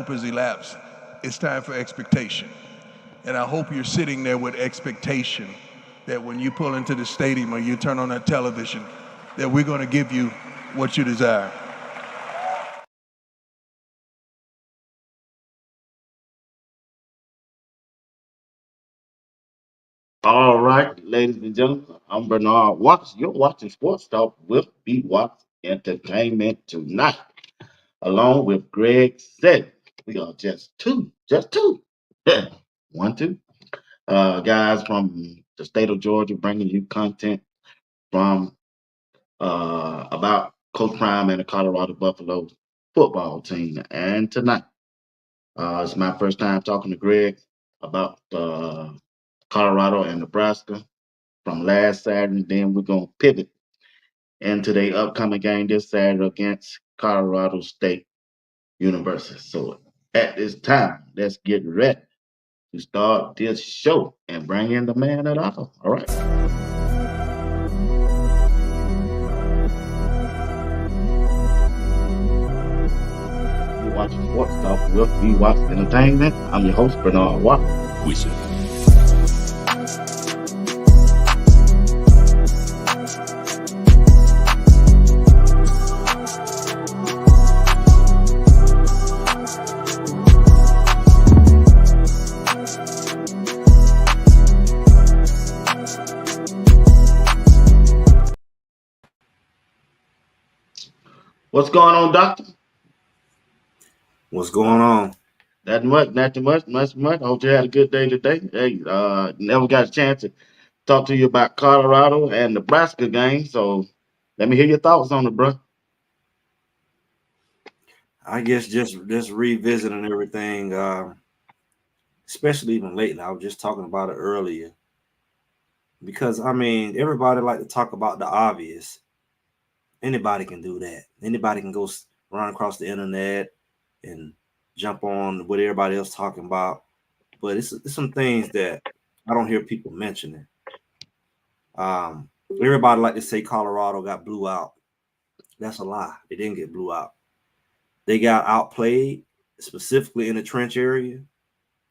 hope has elapsed. It's time for expectation. And I hope you're sitting there with expectation that when you pull into the stadium or you turn on that television, that we're going to give you what you desire. All right, ladies and gentlemen, I'm Bernard Watts. You're watching Sports Talk with B Watts Entertainment tonight, along with Greg Said. We are just two, yeah, one, two, guys from the state of Georgia, bringing you content from about Coach Prime and the Colorado Buffaloes football team. And tonight, it's my first time talking to Greg about Colorado and Nebraska from last Saturday. Then we're going to pivot into the upcoming game this Saturday against Colorado State University. So at this time, let's get ready to start this show and bring in the man at all. All right. You're watching Sports Talk with B Watts Entertainment. I'm your host, Bernard Watt. We should. What's going on, Doctor? What's going on? Not much, not too much. I hope you had a good day today. Hey, never got a chance to talk to you about Colorado and Nebraska game, so let me hear your thoughts on it, bro. I guess just revisiting everything, especially even lately. I was just talking about it earlier because I mean everybody like to talk about the obvious. Anybody can do that. Anybody can go run across the internet and jump on what everybody else talking about. But it's some things that I don't hear people mentioning. Everybody like to say Colorado got blew out. That's a lie. They didn't get blew out. They got outplayed, specifically in the trench area.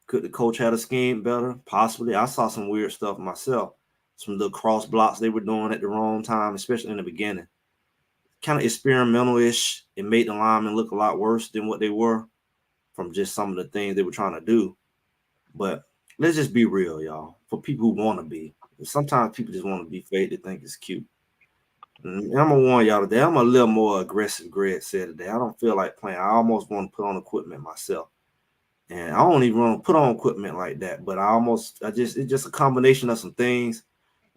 Could the coach have a scheme better? Possibly. I saw some weird stuff myself. Some little cross blocks they were doing at the wrong time, especially in the beginning. Kind of experimental-ish. It made the linemen look a lot worse than what they were from just some of the things they were trying to do. But let's just be real, y'all. For people who want to be. Sometimes people just want to be fake. They think it's cute. And I'm going to warn y'all today. I'm a little more aggressive, Greg said today. I don't feel like playing. I almost want to put on equipment myself. And I don't even want to put on equipment like that. But it's just a combination of some things.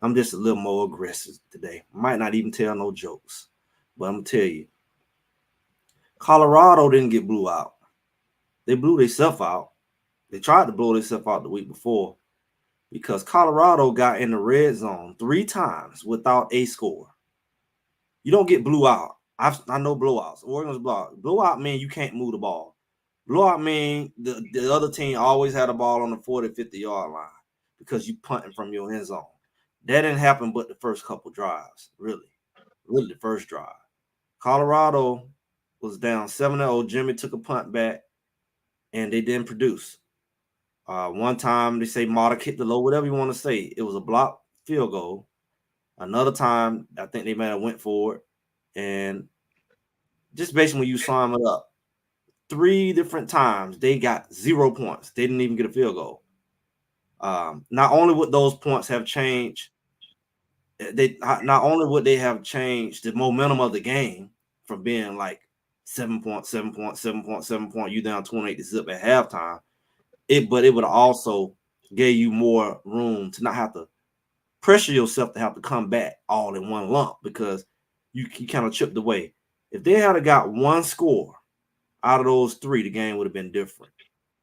I'm just a little more aggressive today. Might not even tell no jokes. But I'm going to tell you. Colorado didn't get blew out. They blew themselves out. They tried to blow themselves out the week before because Colorado got in the red zone 3 times without a score. You don't get blew out. I know blowouts. Oregon's blowout. Blowout mean you can't move the ball. Blowout mean the other team always had a ball on the 40, 50-yard line because you punting from your end zone. That didn't happen but the first couple drives, really the first drive. Colorado was down 7-0. Jimmy took a punt back, and they didn't produce. One time they say Mata kicked the low, whatever you want to say. It was a blocked field goal. Another time, I think they might have went for it. And just basically when you sum it up, 3 different times they got 0 points. They didn't even get a field goal. Not only would those points have changed, they have changed the momentum of the game from being like 7 point, 7 point, 7 point, 7 point, you down 28 to zip at halftime. But it would also give you more room to not have to pressure yourself to have to come back all in one lump because you kind of chipped away. If they had got 1 score out of those 3, the game would have been different.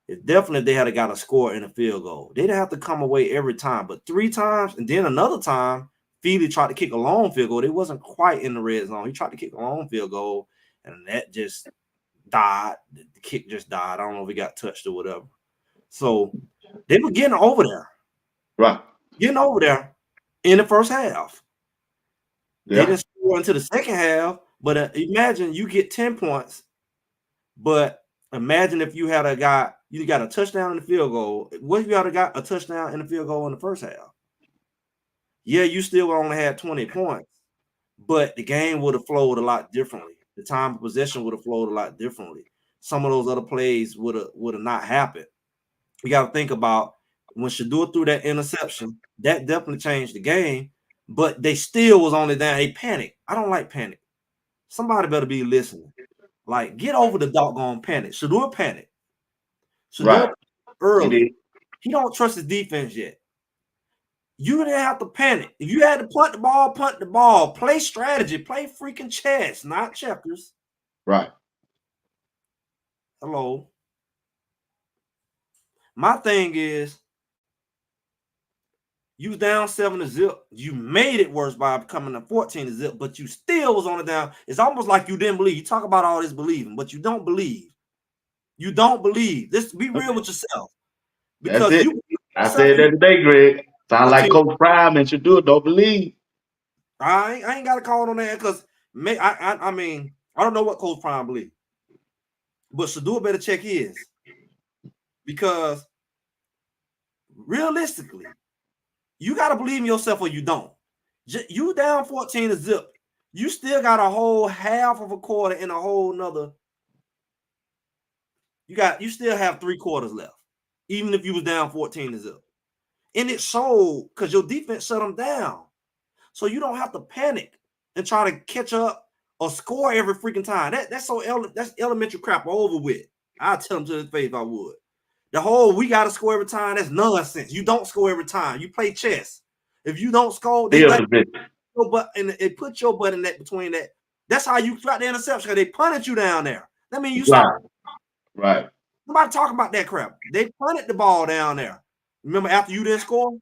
If they had got a score in a field goal, they'd have to come away every time. But 3 times, and then another time, Feely tried to kick a long field goal. They wasn't quite in the red zone. He tried to kick a long field goal, and that just died. The kick just died. I don't know if he got touched or whatever. So they were getting over there. Right. Getting over there in the first half. Yeah. They didn't score into the second half, but imagine you get 10 points, but Imagine if you had a guy, you got a touchdown in the field goal. What if you had got a touchdown in the field goal in the first half? Yeah, you still only had 20 points, but the game would have flowed a lot differently. The time of possession would have flowed a lot differently. Some of those other plays would have not happened. You got to think about when Shador threw that interception, that definitely changed the game, but they still was only down. They panicked. I don't like panic. Somebody better be listening. Like, get over the doggone panic. Shador panicked. Right. Shador He early. did. He don't trust his defense yet. You didn't have to panic. If you had to punt the ball, punt the ball. Play strategy. Play freaking chess, not checkers. Right. Hello. My thing is, you was down 7-0. You made it worse by becoming a 14-0, but you still was on the down. It's almost like you didn't believe. You talk about all this believing, but you don't believe. You don't believe. This, be real with yourself. That's Because it. you I said that today, Greg. Sound like until Coach Prime and Shador don't believe. I ain't got to call on that because I mean, I don't know what Coach Prime believe. But Shador better check his. Because realistically, you got to believe in yourself or you don't. You down 14-0. You still got a whole half of a quarter and a whole nother. You still have 3 quarters left, even if you was down 14-0. And it showed because your defense shut them down. So you don't have to panic and try to catch up or score every freaking time. That's elementary crap over with. I'll tell them to his face if I would. The whole we got to score every time, that's nonsense. You don't score every time. You play chess. If you don't score, they let your butt and it put your butt in that between that. That's how you got the interception. They punted you down there. That means you saw. Right. Nobody talking about that crap. They punted the ball down there. Remember after you didn't score?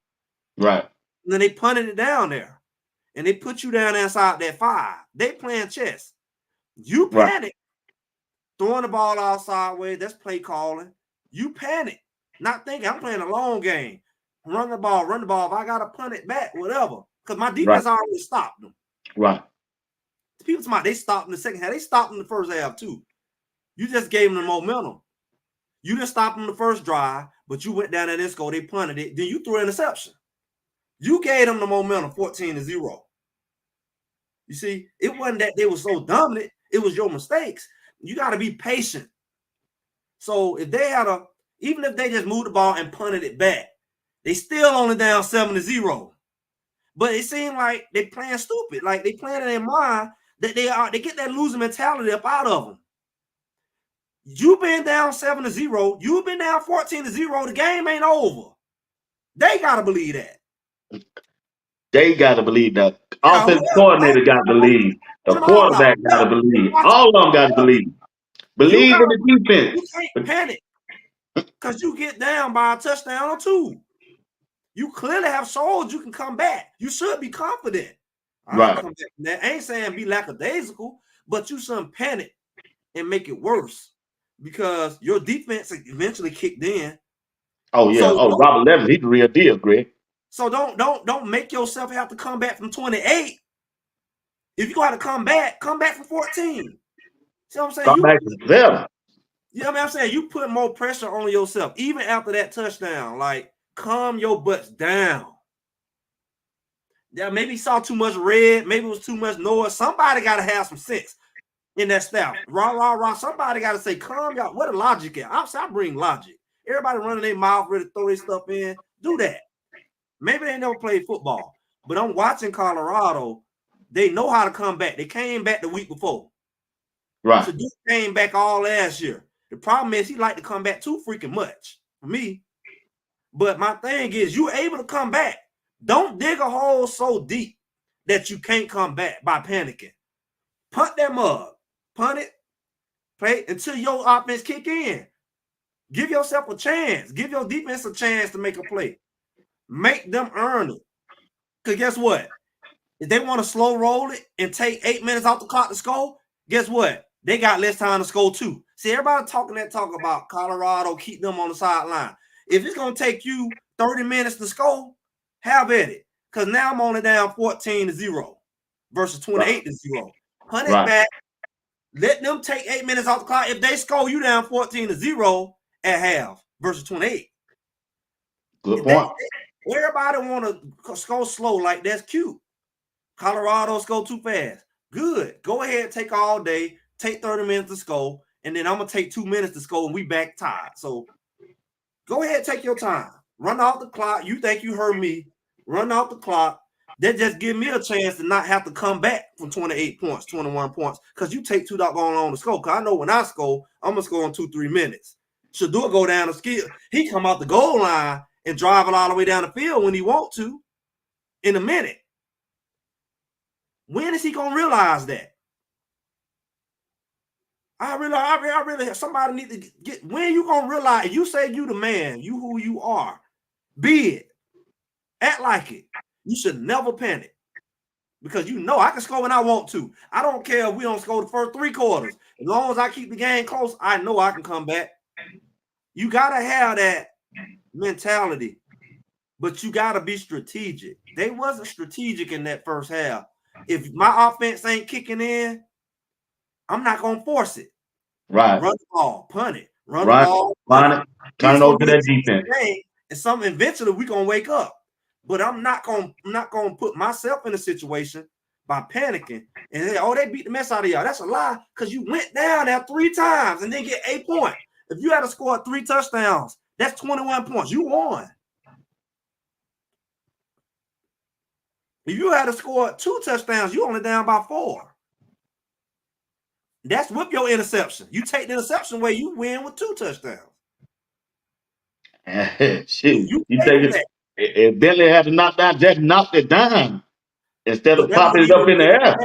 Right. And then they punted it down there. And they put you down inside that 5. They playing chess. You panic. Throwing the ball out sideways. That's play calling. You panic. Not thinking I'm playing a long game. Run the ball. If I got to punt it back, whatever. Because my defense already stopped them. Right. People talking about they stopped in the second half. They stopped in the first half too. You just gave them the momentum. You didn't stop them the first drive, but you went down there and scored. They punted it. Then you threw an interception. You gave them the momentum 14-0. You see, it wasn't that they were so dominant. It was your mistakes. You got to be patient. So if they even if they just moved the ball and punted it back, they still only down 7-0. But it seemed like they playing stupid. Like they playing in their mind that they get that losing mentality up out of them. You've been down 7-0. You've been down 14-0. The game ain't over. They got to believe that. They got to believe that. Offensive coordinator got to believe. The quarterback got to believe. All of them got to believe. Believe in the defense. You can't panic because you get down by a touchdown or 2. You clearly have showed you can come back. You should be confident. Right. Come back. I ain't saying be lackadaisical, but you shouldn't panic and make it worse because your defense eventually kicked in. Oh yeah. So, Robert Levin, he's the real deal, Greg. So don't make yourself have to come back from 28. If you got to come back from 14. See what I'm saying? Come back to 7. You know what I'm saying? You put more pressure on yourself, even after that touchdown. Like, calm your butts down. Yeah, maybe he saw too much red. Maybe it was too much noise. Somebody got to have some sense in that staff. Rah. Somebody got to say, calm y'all. What a logic is. I bring logic. Everybody running their mouth, ready to throw their stuff in. Do that. Maybe they never played football, but I'm watching Colorado. They know how to come back. They came back the week before. Right. So Duke came back all last year. The problem is he like to come back too freaking much for me. But my thing is, you able to come back. Don't dig a hole so deep that you can't come back by panicking. Punt that mug. Punt it. Play until your offense kick in. Give yourself a chance. Give your defense a chance to make a play. Make them earn it. Because guess what? If they want to slow roll it and take 8 minutes off the clock to score, guess what? They got less time to score too. See, everybody talking that talk about Colorado, keep them on the sideline. If it's going to take you 30 minutes to score, have at it. Because now I'm only down 14-0 versus 28-0. Punt it back. Let them take 8 minutes off the clock if they score you down 14-0 at half versus 28. Good point. Everybody want to score slow like that's cute. Colorado score too fast. Good. Go ahead, take all day, take 30 minutes to score, and then I'm going to take 2 minutes to score, and we back tied. So go ahead, take your time. Run off the clock. You think you heard me. Run off the clock. That just give me a chance to not have to come back from 28 points, 21 points, because you take too doggone long to score. Because I know when I score, I'm going to score in 2-3 minutes. Shador go down the skill. He come out the goal line and drive it all the way down the field when he want to in a minute. When is he going to realize that? I really, somebody need to get, when you going to realize, you say you the man, you who you are, be it, act like it. You should never panic because you know I can score when I want to. I don't care if we don't score the first 3 quarters. As long as I keep the game close, I know I can come back. You got to have that mentality, but you got to be strategic. They wasn't strategic in that first half. If my offense ain't kicking in, I'm not going to force it. Right. Run the ball, punt it. Run right. the ball, punt it. Turn it over to that defense. And some eventually we're going to wake up. But I'm not going to put myself in a situation by panicking and say, oh, they beat the mess out of y'all. That's a lie because you went down there 3 times and then get 8 points. If you had to score 3 touchdowns, that's 21 points. You won. If you had to score 2 touchdowns, you only down by 4. That's with your interception. You take the interception away, you win with 2 touchdowns. Shoot, you take it. If Bentley had to knock down, just knocked it down instead of popping it up in the air.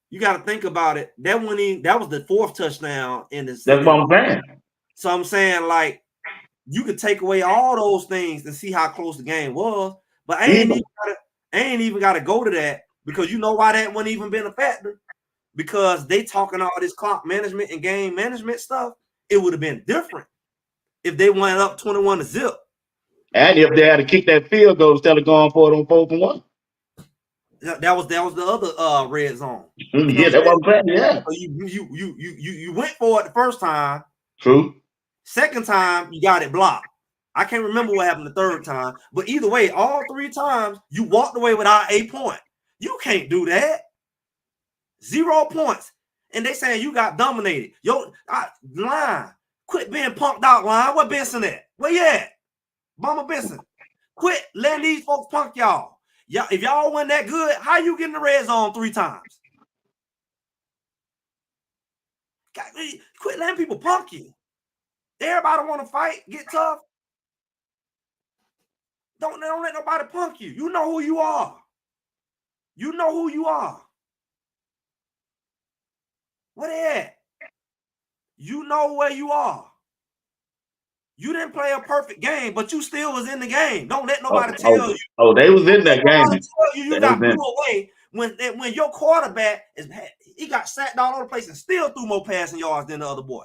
You got to think about it. That was the 4th touchdown in the. That's what I'm saying. So I'm saying, like, you could take away all those things and see how close the game was, but I ain't even got to go to that because you know why that wouldn't even been a factor. Because they talking all this clock management and game management stuff, it would have been different if they went up 21-0. And if they had to kick that field goal instead of going for it on 4th and 1. That was the other red zone. Yeah, that's what I'm saying. Yeah. So you went for it the first time. True. Second time, you got it blocked. I can't remember what happened the 3rd time, but either way, all 3 times you walked away without a point. You can't do that. 0 points. And they saying you got dominated. Line. Quit being punked out, line. Where Benson at? Where you at? Mama Benson. Quit letting these folks punk y'all. If y'all wasn't that good, how you get in the red zone 3 times? Quit letting people punk you. Everybody want to fight, get tough. Don't let nobody punk you. You know who you are. You know who you are. Where they at? You know where you are. You didn't play a perfect game, but you still was in the game. Don't let nobody tell you. Oh, they was in that game. You got blew away when your quarterback he got sacked all over the place and still threw more passing yards than the other boy.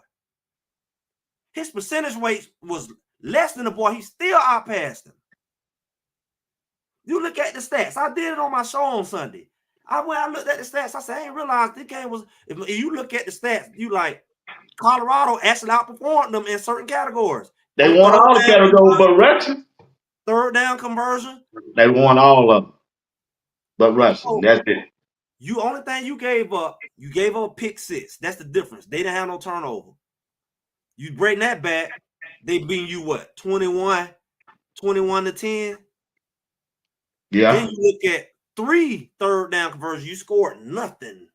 His percentage rate was less than the boy. He still outpassed him. You look at the stats. I did it on my show on Sunday. When I looked at the stats, I said, I ain't realized this game was. If you look at the stats, you like Colorado actually outperformed them in certain categories. They won all the categories but rushing. 3rd down conversion. They won all of them but rushing. That's it. Only thing you gave up a pick 6. That's the difference. They didn't have no turnover. You bring that back, they beat you what? 21-10. Yeah. Then you look at 3 3rd down conversions. You scored nothing.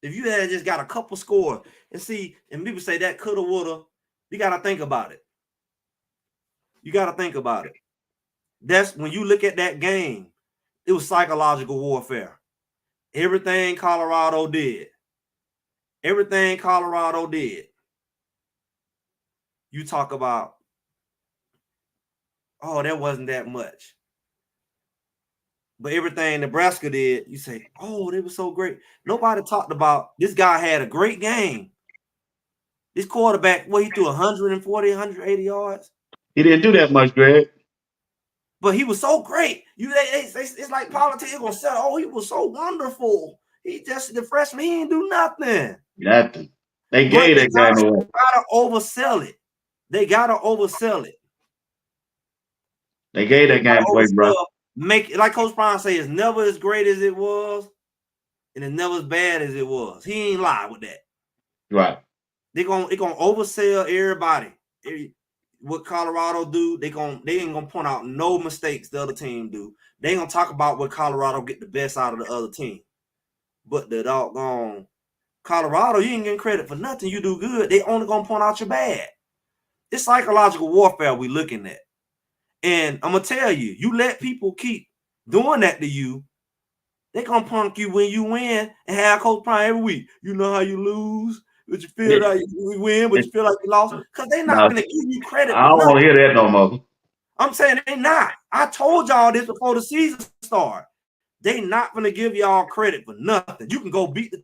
If you had just got a couple scores and people say that coulda, woulda, you got to think about it. You got to think about it. That's when you look at that game, it was psychological warfare. Everything Colorado did. You talk about, oh, that wasn't that much. But everything Nebraska did, you say, oh, they were so great. Nobody talked about this guy had a great game. This quarterback, he threw 140, 180 yards. He didn't do that much, Greg. But he was so great. It's like politics gonna say, oh, he was so wonderful. He just the freshman. He ain't do nothing. Nothing. They But gave they that game away. gotta oversell it. They gotta oversell it. They gave that game away, bro. Make it like Coach Brown say, it's never as great as it was, and it's never as bad as it was. He ain't lie with that. Right. They gonna oversell everybody. What Colorado do, they ain't gonna point out no mistakes the other team do. They ain't gonna talk about what Colorado get the best out of the other team. But the doggone Colorado, you ain't getting credit for nothing. You do good. They only gonna point out your bad. It's psychological warfare we looking at. And I'm gonna tell you, you let people keep doing that to you, they gonna punk you when you win and have Coach Prime every week. You know how you lose, but you feel like you win, but you feel like you lost. Because they're not gonna give you credit. I don't want to hear that no more. I'm saying they not. I told y'all this before the season started. They not gonna give y'all credit for nothing. You can go beat the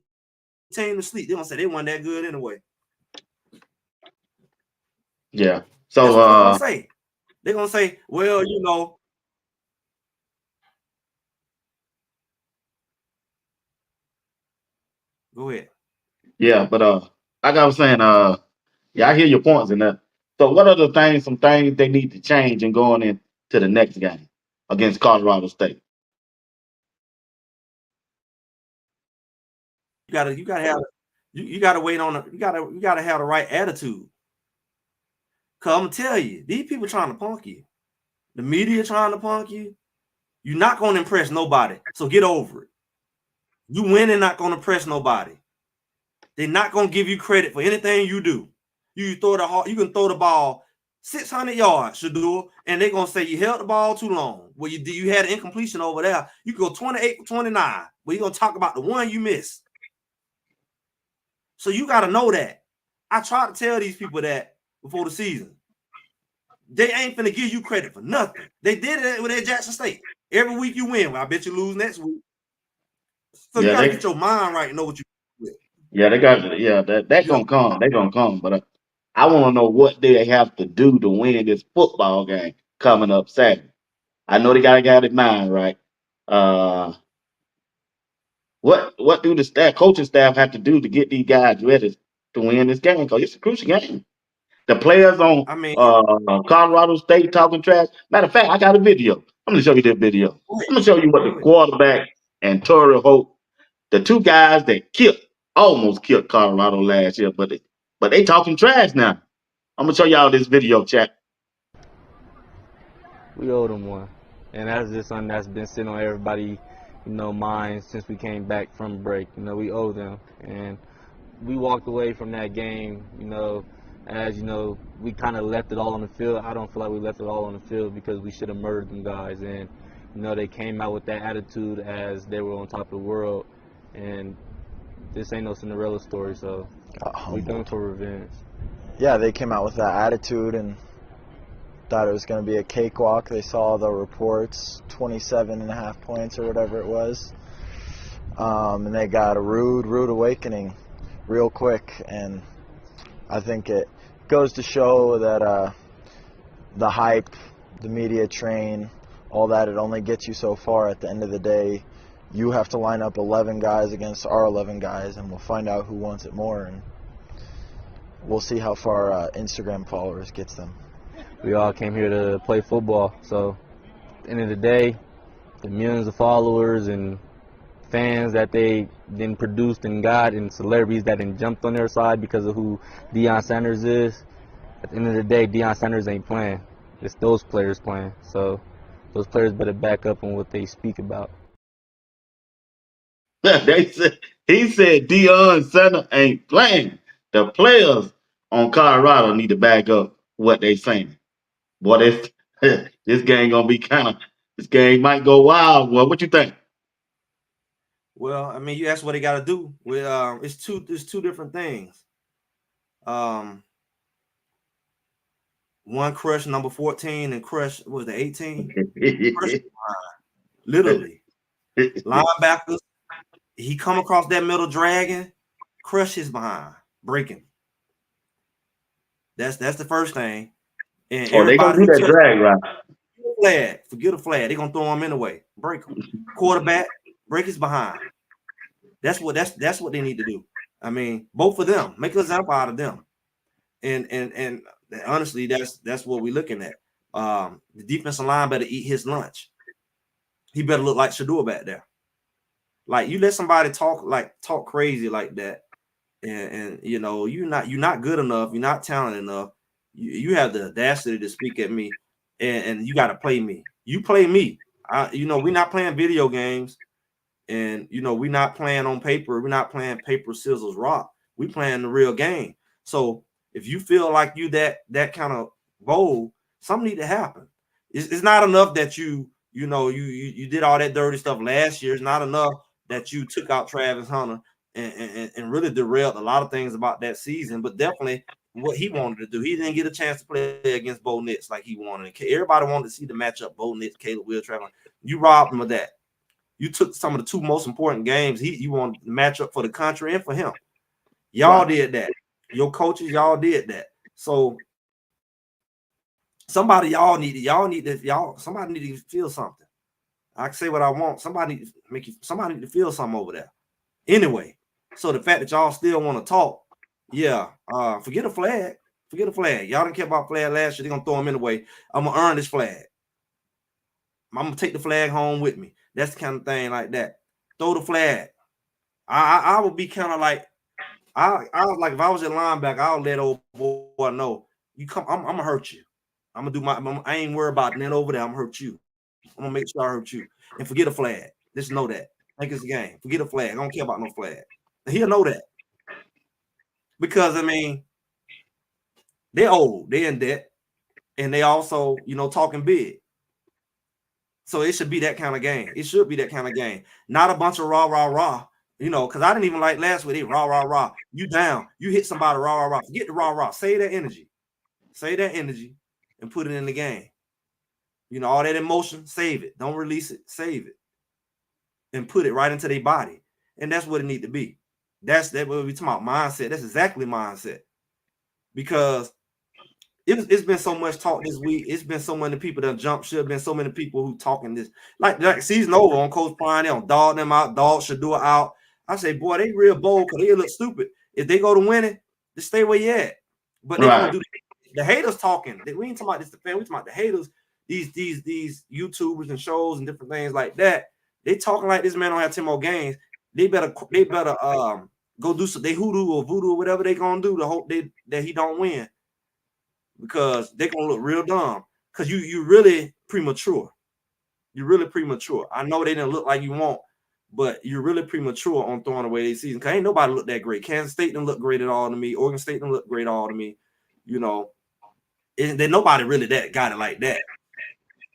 team to sleep. They're gonna say they weren't that good anyway. Yeah. So that's what they're gonna say. They're gonna say, well, you know. Go ahead. Yeah, but like I was saying, yeah, I hear your points in that. So what are some things they need to change in going into the next game against Colorado State? You gotta wait on you gotta have the right attitude. Cause I'm gonna tell you, these people trying to punk you. The media trying to punk you. You're not gonna impress nobody. So get over it. You winning not gonna impress nobody. They're not gonna give you credit for anything you do. You can throw the ball 600 yards, Shador, and they're gonna say you held the ball too long. Well, you had an incompletion over there. You could go 28 for 29. But you're gonna talk about the one you missed. So you got to know that. I try to tell these people that before the season. They ain't finna give you credit for nothing. They did it with Jackson State. Every week you win. Well, I bet you lose next week. So you got to get your mind right and know what you do. Yeah, they got that gonna come. They're gonna come. But I want to know what they have to do to win this football game coming up Saturday. I know they got a guy in mind, right? What do the coaching staff have to do to get these guys ready to win this game? Because it's a crucial game. The players on Colorado State talking trash. Matter of fact, I got a video. I'm gonna show you this video. I'm gonna show you what the quarterback and Torrey Hope, the two guys that almost killed Colorado last year, but they talking trash now. I'm gonna show y'all this video, chat. We owe them one, and that's just something that's been sitting on everybody, minds since we came back from break. We owe them, and we walked away from that game, as we kind of left it all on the field. I don't feel like we left it all on the field because we should have murdered them guys, and they came out with that attitude as they were on top of the world, and this ain't no Cinderella story, so we going for revenge. Yeah, they came out with that attitude and thought it was going to be a cakewalk. They saw the reports, 27.5 points or whatever it was, and they got a rude awakening real quick. And I think it goes to show that the hype, the media train, all that, it only gets you so far. At the end of the day, you have to line up 11 guys against our 11 guys, and we'll find out who wants it more, and we'll see how far Instagram followers gets them. We all came here to play football, so at the end of the day, the millions of followers and fans that they then produced and got, and celebrities that then jumped on their side because of who Deion Sanders is, at the end of the day, Deion Sanders ain't playing. It's those players playing, so those players better back up on what they speak about. He said Deion Sanders ain't playing. The players on Colorado need to back up what they saying. Boy, this game gonna be this game might go wild. Well, what you think? Well, I mean, that's what they got to do. It's two different things. One crush number 14 and crush was the 18. Literally, linebackers. He come across that middle dragon, crush his behind, break him. That's the first thing. And they gonna do that drag right. Forget a flag. They're gonna throw him anyway. Break him. Quarterback, break his behind. That's what they need to do. I mean, both of them, make an example out of them. And honestly, that's what we're looking at. The defensive line better eat his lunch. He better look like Shador back there. Like, you let somebody talk crazy like that, and you know you're not good enough, you're not talented enough. You have the audacity to speak at me, and you got to play me. You play me. We're not playing video games, and we're not playing on paper. We're not playing paper, scissors, rock. We playing the real game. So if you feel like you that kind of bold, something need to happen. It's not enough that you did all that dirty stuff last year. It's not enough that you took out Travis Hunter and really derailed a lot of things about that season. But definitely what he wanted to do, he didn't get a chance to play against Bo Nix like he wanted. Everybody wanted to see the matchup, Bo Nix, Caleb Will, Travis. You robbed him of that. You took some of the two most important games. You wanted to match up for the country and for him. Y'all did that. Your coaches, y'all did that. So somebody need to feel something. I can say what I want. Somebody need to feel something over there. Anyway, so the fact that y'all still want to talk, forget a flag. Forget a flag. Y'all didn't care about flag last year. They're gonna throw them anyway. I'm gonna earn this flag. I'm gonna take the flag home with me. That's the kind of thing like that. Throw the flag. I would be kind of like, I was like, if I was a linebacker, I'll let old boy know, you come, I'm gonna hurt you. I'm gonna do I ain't worried about that over there. I'm gonna hurt you. I'm gonna make sure I hurt you. And forget a flag. Just know that. Think it's a game. Forget a flag. I don't care about no flag. And he'll know that. Because I mean, they're old, they're in debt, and they also, talking big. So it should be that kind of game. It should be that kind of game. Not a bunch of rah, rah, rah. Because I didn't even like last week. They rah, rah, rah. You down. You hit somebody, rah, rah, rah. Forget the rah, rah. Save that energy. Save that energy and put it in the game. All that emotion, save it. Don't release it. Save it. And put it right into their body. And that's what it need to be. That's what we talking about, mindset. That's exactly mindset. Because it's been so much talk this week. It's been so many people that jump ship. Been so many people who talking this. Like season over on Coach Prime. They don't dog them out. Dog Shador out. I say, boy, they real bold because they look stupid. If they go to winning, just stay where you at. But they're gonna do the haters talking. We ain't talking about this. We talking about the haters. These YouTubers and shows and different things like that. They talking like this man don't have 10 more games. They better go do some they hoodoo or voodoo or whatever they gonna do to hope that he don't win. Because they're gonna look real dumb. Because you really premature. You're really premature. I know they didn't look like you want, but you're really premature on throwing away their season. Because ain't nobody look that great. Kansas State didn't look great at all to me. Oregon State didn't look great at all to me. And then nobody really got it like that.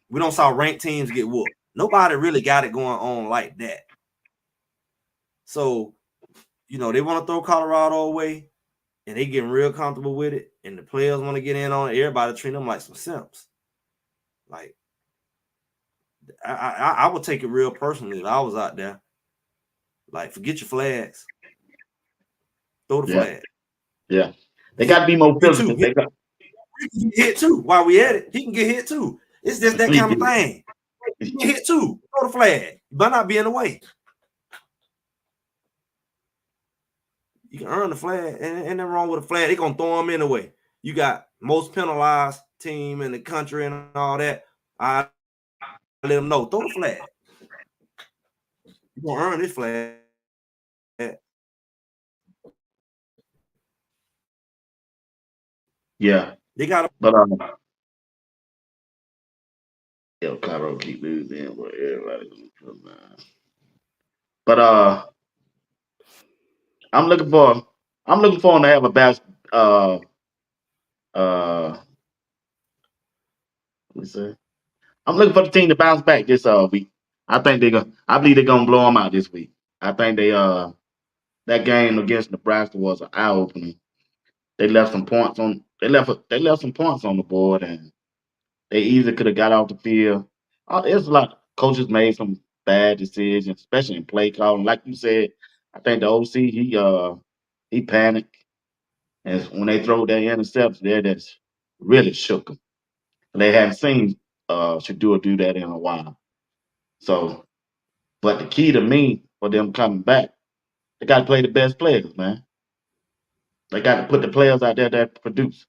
We don't saw ranked teams get whooped. Nobody really got it going on like that. So, they want to throw Colorado away, and they getting real comfortable with it, and the players want to get in on it. Everybody treat them like some simps. Like, I would take it real personally if I was out there. Like, forget your flags. Throw the flag. Yeah. They got to be more physical. He can get hit too. While we at it, he can get hit too. It's just that kind of thing. He can hit too. Throw the flag. You better not be in the way. You can earn the flag. And nothing wrong with a flag. They're going to throw them anyway. You got most penalized team in the country and all that. I let them know. Throw the flag. You're going to earn this flag. Yeah. They got but Colorado keep losing where everybody's gonna come down. But I'm looking for them to have a best we say I'm looking for the team to bounce back this week. I believe they're gonna blow them out this week. I think that game against Nebraska was an eye opener. They left some points on the board, and they easily could have got off the field. There's a lot of coaches made some bad decisions, especially in play calling. Like you said, I think the OC he panicked, and when they throw that interception there, that's really shook them. They haven't seen Shador do that in a while. So, but the key to me for them coming back They got to play the best players, man. They got to put the players out there that produce.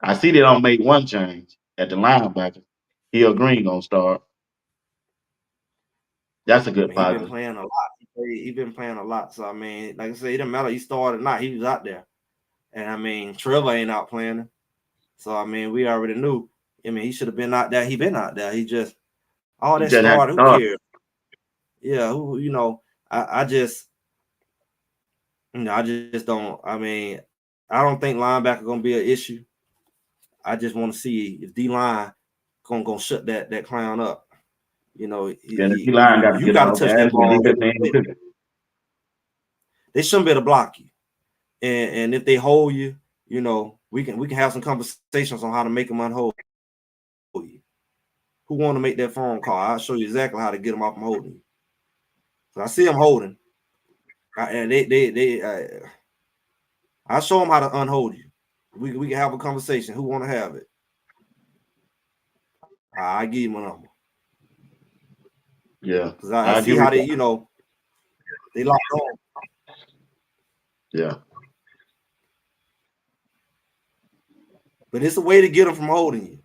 I see they don't make one change at the linebacker. Hill Green gonna start. That's a I good mean, he been positive. playing a lot. He been playing a lot. So I mean, like I said, it didn't matter. He started or not. He was out there. And I mean, Trevor ain't out playing him. So I mean, we already knew. I mean, he should have been out there. He been out there. He just all He that just had to started. Who start. cares? Yeah, who I just I just don't. I mean, I don't think linebacker gonna be an issue. I just want to see if D line gonna shut that clown up. Then the D line got to You get got to on. touch Okay, that that's what ball. defense ain't too. They shouldn't be able to block you. And if they hold you, we can have some conversations on how to make them unhold you. Who want to make that phone call? I'll show you exactly how to get them off from holding you. So I see them holding, and I'll show them how to unhold you. We can have a conversation. Who want to have it? I give you my number. Yeah, Because I see how they, they lock on. Yeah. But it's a way to get them from holding you.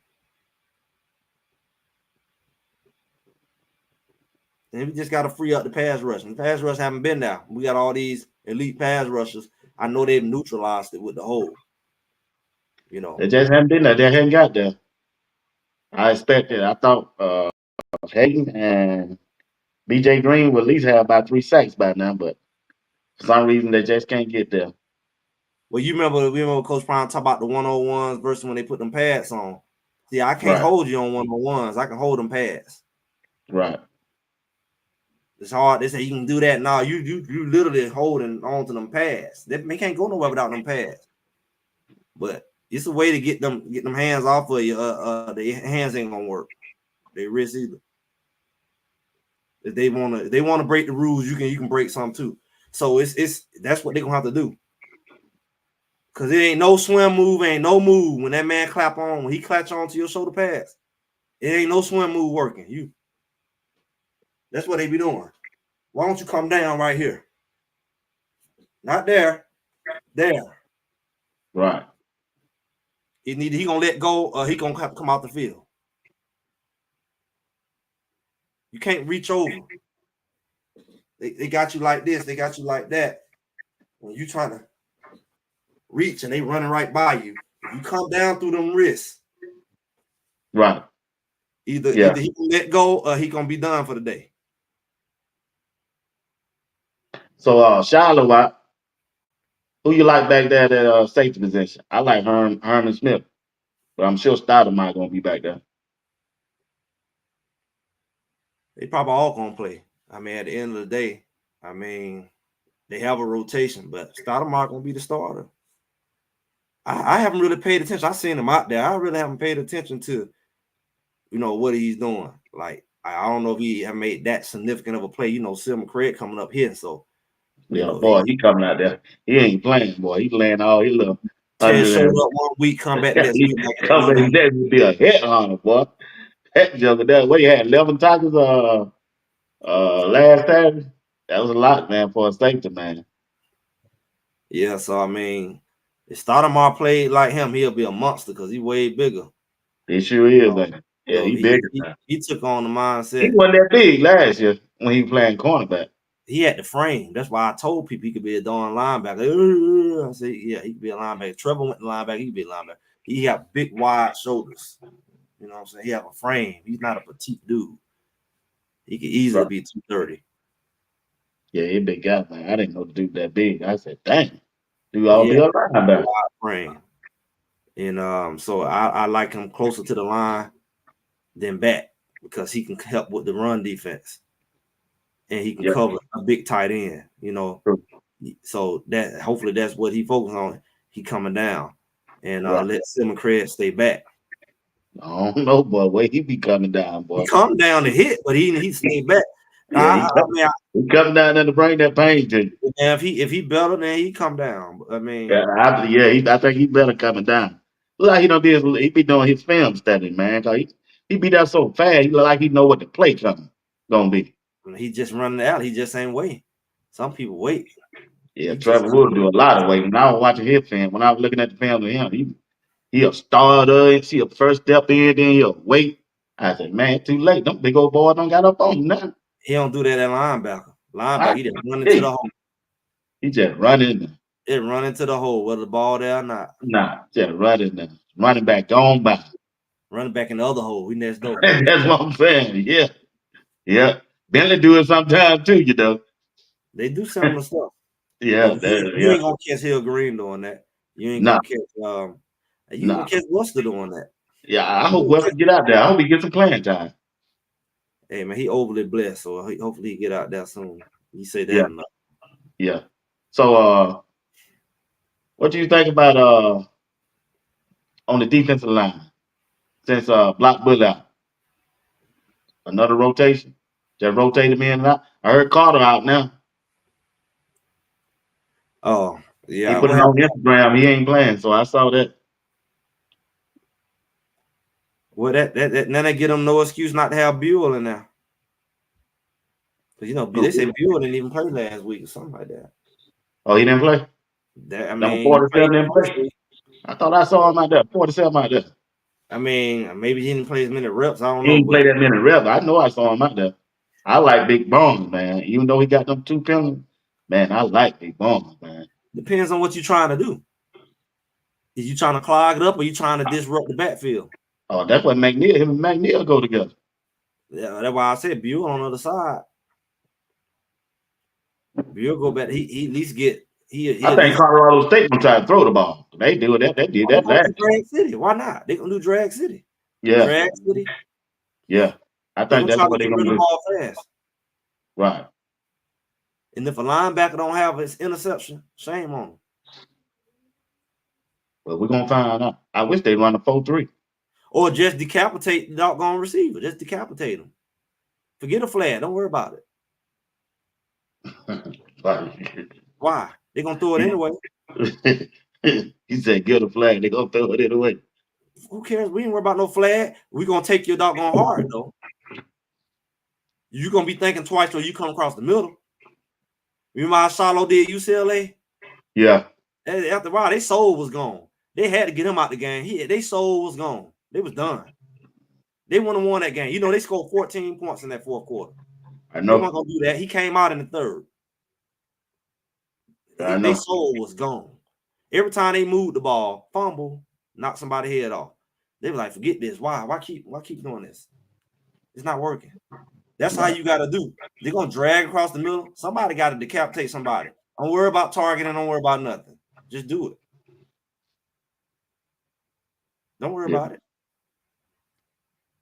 And we just got to free up the pass rush. And the pass rush haven't been there. We got all these elite pass rushers. I know they've neutralized it with the hold. They just haven't been there. They haven't got there. I expected. I thought Hayden and BJ Green would at least have about 3 sacks by now, but for some reason they just can't get there. Well, we remember Coach Brown talk about the 101s versus when they put them pads on. See, I can't hold you on 101s. I can hold them pads. Right. It's hard. They say you can do that. No, you literally holding on to them pads. They can't go nowhere without them pads. But it's a way to get them hands off of you. The hands ain't gonna work. They wrists either. If they wanna break the rules, you can break some too. So it's that's what they're gonna have to do. Cause it ain't no swim move, ain't no move when that man clap on, when he clutch onto your shoulder pads. It ain't no swim move working. That's what they be doing. Why don't you come down right here? Not there. There. Right. He gonna let go, or he gonna have to come out the field. You can't reach over. They got you like this, they got you like that. When you trying to reach and they running right by you, if you come down through them wrists, right. Either he can let go or he gonna be done for the day. So Charlotte, who you like back there at safety position? I like Herman Smith, but I'm sure Stoudemire gonna be back there. They probably all gonna play. I mean, at the end of the day, I mean, they have a rotation, but Stoudemire gonna be the starter. I haven't really paid attention. I've seen him out there. I really haven't paid attention to, what he's doing. Like, I don't know if he have made that significant of a play. Silver Craig coming up here, so boy, he coming out there. He ain't playing, boy. He playing all his little Ted showed up 1 week, come back next week. Come back next week, be a headhunter, boy. That joker there, what he had 11 tackles last Saturday. That was a lot, man, for a safety, man. Yeah, so I mean, if Stoudemire played like him, he'll be a monster because he's way bigger. He sure is, man. Yeah, he bigger. He took on the mindset. He wasn't that big last year when he was playing cornerback. He had the frame. That's why I told people he could be a darn linebacker. I said, yeah, he could be a linebacker. Trevor went to linebacker. He could be a linebacker. He got big, wide shoulders. You know what I'm saying? He have a frame. He's not a petite dude. He could easily be 230. Yeah, he a big guy, man. I didn't know the dude that big. I said, dang, dude, I'll be a linebacker. Frame. And so I like him closer to the line than back because he can help with the run defense. And he can cover a big tight end, So that hopefully that's what he focused on. He coming down and let Silver Craig stay back. I don't know, boy. Where he be coming down, boy. He come down to hit, but he stayed back. Yeah, he coming down there to bring that pain to you. If he better, then he come down. I mean, I think he better coming down. Look like he be doing his film study, man. Cause he be there so fast. He look like he know what the play gonna be. He just running out. He just ain't way. Some people wait. Yeah, He Trevor just Wood do a lot of weight. When I was watching his film, when I was looking at the film of him, he'll start see a first step in, then he'll wait. I said, man, too late. Them big old boys don't got up on him now. he don't do that at linebacker. Linebacker, he just run into Hey, the hole. he just running there. It run into the hole, whether the ball there or not. Nah, just running there. Running back gone by. Running back in the other hole. We next door. That's what I'm saying. Yeah. Yeah. Bentley do it sometimes too, you know. They do similar stuff. Yeah, You ain't gonna catch Hill Green doing that. You ain't nah, gonna catch you gonna catch Worcester doing that. Yeah, I hope Webster get out there. I hope he get some playing time. Hey man, he overly blessed, so hopefully he get out there soon. You say that Yeah. enough. Yeah. So what do you think about on the defensive line since Block Bully out? Another rotation? Just rotate him in and out. I heard Carter out now. Oh, yeah. He put it on Instagram. He ain't playing, so I saw that. Well, that now they get them no excuse not to have Buell in there. Because you know they say Buell didn't even play last week or something like that. Oh, he didn't play? Number 47 didn't play? I thought I saw him out there. 47 out there. I mean, maybe he didn't play as many reps. I don't know. He didn't play that many reps. I know I saw him out there. I like Big Bones, man. Even though he got them 2 penalties, man, I like Big Bones, man. Depends on what you're trying to do. Is you trying to clog it up or you trying to disrupt the backfield? Oh, that's what McNeil, him and McNeil go together. Yeah, that's why I said Buell on the other side. Buell go back. He at least get. I think Colorado State gonna try to throw the ball. They do that. They did that last. Drag City. Why not? They gonna do Drag City. Yeah. Drag City. Yeah. I think that's what they're gonna do. Ball fast. Right. And if a linebacker don't have his interception, shame on him. Well, we're gonna find out. I wish they run a 4-3. Or just decapitate the doggone receiver. Just decapitate him. Forget a flag. Don't worry about it. Why? They're gonna throw it anyway. He said, "Get a flag." They're gonna throw it anyway. Who cares? We ain't worry about no flag. We're gonna take your doggone hard though. You're gonna be thinking twice when you come across the middle. Remember how Shiloh did UCLA? Yeah. After a while, their soul was gone. They had to get him out the game. Their soul was gone. They was done. They wouldn't have won that game. You know, they scored 14 points in that fourth quarter. I know. They weren't gonna do that. He came out in the third. Their soul was gone. Every time they moved the ball, fumble, knock somebody head off. They were like, forget this. Why keep doing this? It's not working. That's how you gotta do. They're gonna drag across the middle. Somebody gotta decapitate somebody. Don't worry about targeting, don't worry about nothing. Just do it. Don't worry about it.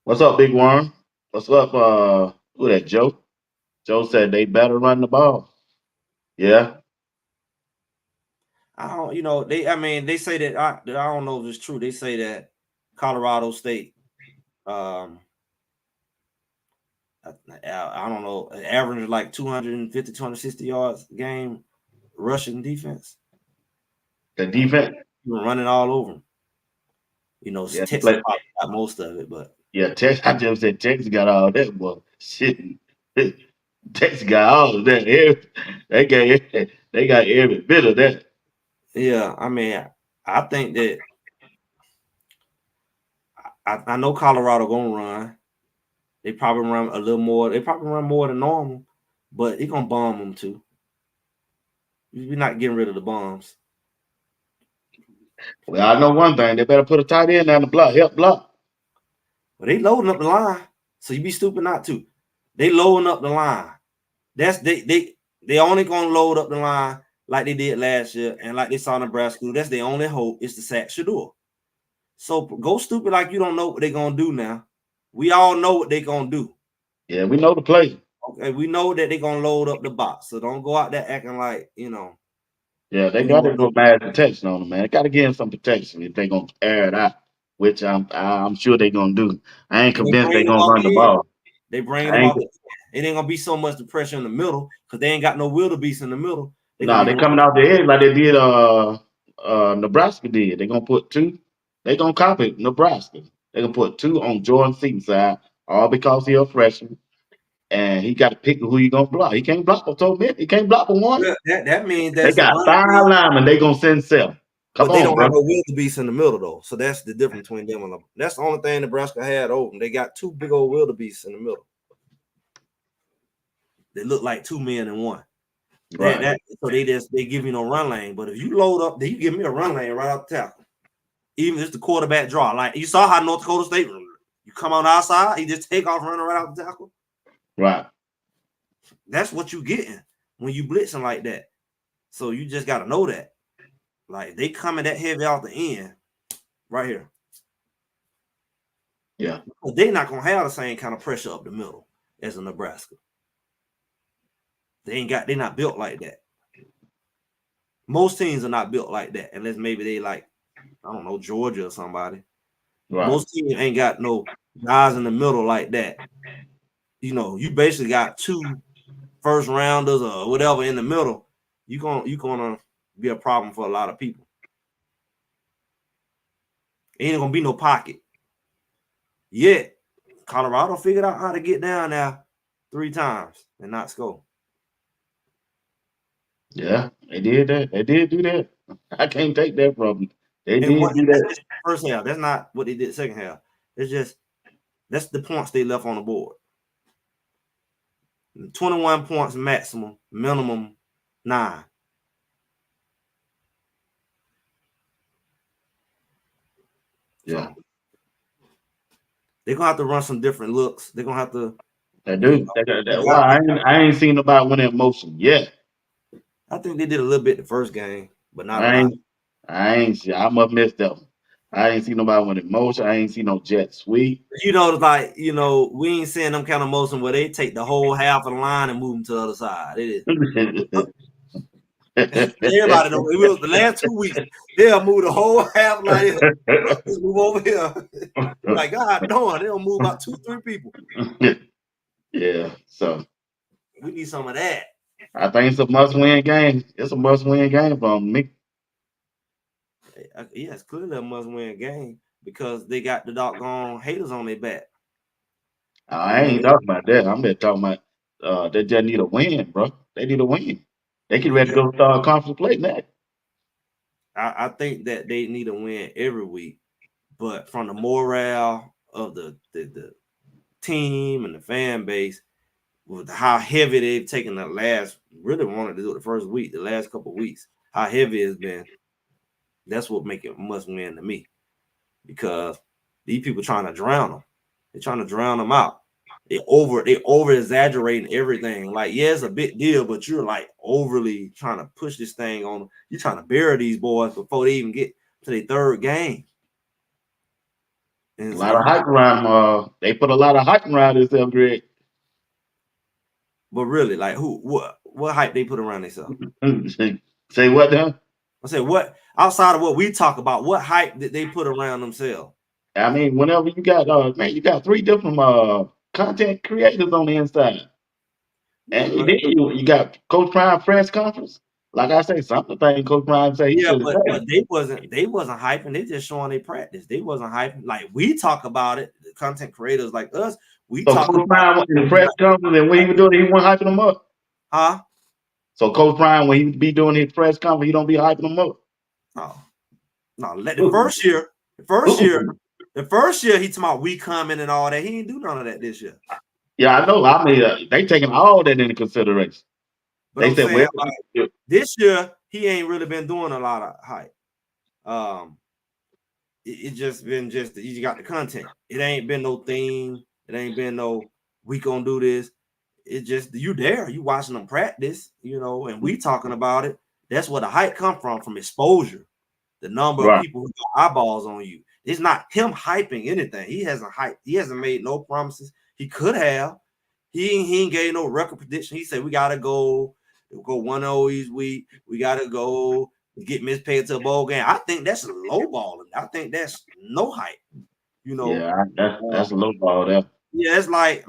What's up, Big Worm? What's up? Who that, Joe? Joe said they better run the ball. Yeah. I don't, they say that I don't know if it's true. They say that Colorado State, I don't know, average like 250, 260 yards a game rushing defense. The defense? Running all over them. Texas probably got most of it, but yeah, Texas. I just said Texas got all that, boy. Shit, Texas got all of that. They got every bit of that. Yeah, I mean, I think that I know Colorado gonna run. They probably run a little more. They probably run more than normal, but he gonna bomb them too. We're not getting rid of the bombs. Well, I know one thing. They better put a tight end on the block. Help block. Well, they loading up the line, so you be stupid not to. They loading up the line. That's they only gonna load up the line like they did last year and like they saw Nebraska. That's their only hope is to sack Shador. So go stupid like you don't know what they're gonna do now. We all know what they're gonna do. Yeah, we know the play. Okay, we know that they're gonna load up the box. So don't go out there acting like Yeah, they got to go bad protection on them, man. They got to give them some protection if they're gonna air it out, which I'm sure they're gonna do. I ain't convinced they're gonna run the ball. They bring them off. It ain't gonna be so much the pressure in the middle because they ain't got no wildebeest in the middle. They're coming out the edge like they did Nebraska did. They're gonna put 2. They're gonna copy Nebraska. They're gonna put 2 on Jordan Seaton's side, all because he's a freshman. and he got to pick who you gonna block. He can't block for 12 minutes. He can't block for one. Well, that means They that's the got run 5 game, linemen. They gonna send 7. Come but they on, don't bro. have a wildebeest in the middle though. So that's the difference between them and them. That's the only thing Nebraska had open. They got 2 big old wildebeests in the middle. They look like 2 men in one. Right. So they give you no run lane. But if you load up, then you give me a run lane right out the tackle. Even if it's the quarterback draw. Like you saw how North Dakota State, you come on outside, he just take off running right out the tackle. Right. That's what you getting when you blitzing like that. So you just got to know that. Like they coming that heavy out the end right here. Yeah. But they're not gonna have the same kind of pressure up the middle as a Nebraska. They're not built like that. Most teams are not built like that, unless maybe they like, I don't know, Georgia or somebody. Right. Most teams ain't got no guys in the middle like that. You know, you basically got 2 first rounders or whatever in the middle. You're gonna be a problem for a lot of people. Ain't gonna be no pocket. Yet Colorado figured out how to get down there 3 times and not score. Yeah, they did that. They did do that. I can't take that from them. They And did do that's that. just the first half. That's not what they did second half. It's just that's the points they left on the board. 21 points maximum, minimum 9. Yeah. So they're gonna have to run some different looks. They're gonna have to. They do. Why? I ain't seen nobody win that motion yet. I think they did a little bit the first game, but not a lot. I ain't see. I must miss that one. I ain't seen nobody win that motion. I ain't seen no jet sweep. You know, like we ain't seeing them kind of motion where they take the whole half of the line and move them to the other side. It is. Everybody know it was the last 2 weeks. They'll move the whole half line. Just move over here. Like God darn, they'll move about 2-3 people. Yeah, so we need some of that. I think it's a must-win game. It's a must-win game for me. Yeah, it's clearly a must-win game because they got the doggone haters on their back. I ain't talking about that. I'm just talking about they just need a win, bro. They need a win. They get ready to go start conference play next. I think that they need a win every week, but from the morale of the team and the fan base, with how heavy they've taken the last, really wanted to do it the first week, the last couple of weeks, how heavy it's been. That's what make it must win to me, because these people trying to drown them. They're trying to drown them out. They over exaggerating everything. Like, yeah, it's a big deal, but you're like overly trying to push this thing on them. You're trying to bury these boys before they even get to their 3rd game. And a lot of hype around. They put a lot of hype around this upgrade. But really, like what hype they put around themselves? Say what now? I said, what outside of what we talk about, what hype did they put around themselves? I mean, whenever you got you got 3 different content creators on the inside. And then you got Coach Prime press conference. Like I say, something thing Coach Prime say he should have said. But they wasn't hyping. They just showing their practice. They wasn't hyping. Like we talk about it, the content creators like us. We so talk Coach Prime went in the press conference, and when he was doing it, he wasn't hyping them up. Huh? So Coach Prime, when he be doing his press conference, he don't be hyping them up. No. The first year, he talking about we coming and all that. He ain't do none of that this year. Yeah, I know. I mean, they taking all that into consideration. But they I'm said, saying, like, this year he ain't really been doing a lot of hype. It just been you got the content. It ain't been no theme. It ain't been no we gonna do this. It just you there. You watching them practice, and we talking about it. That's where the hype come from exposure. The number of people who got eyeballs on you. It's not him hyping anything. He hasn't made no promises. He could have. He ain't gave no record prediction. He said we gotta go 1-0 each week. We gotta go get Miss Pay to a bowl game. I think that's low balling. I think that's no hype. Yeah, that's a low ball there. Yeah, it's like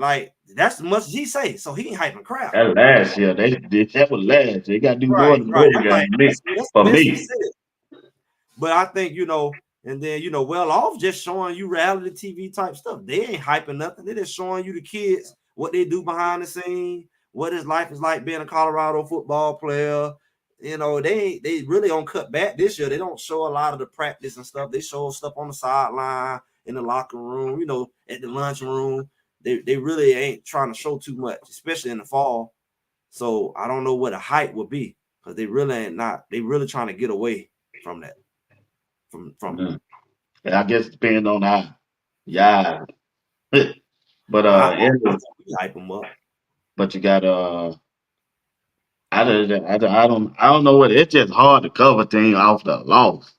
that's as much as he say. So he ain't hyping crowd. That last year, that was last year. They got to do more than bowl game. For me. But I think, and then, well off just showing you reality TV type stuff. They ain't hyping nothing. They're just showing you the kids what they do behind the scene, what his life is like being a Colorado football player. You know, they really don't cut back this year. They don't show a lot of the practice and stuff. They show stuff on the sideline, in the locker room, you know, at the lunchroom. They really ain't trying to show too much, especially in the fall. So I don't know what a hype would be, because they really ain't not. They really trying to get away from that. From And I guess it depends on how. Yeah. But I anyway, we hype them up. but you got I don't know what it's just hard to cover things off the loss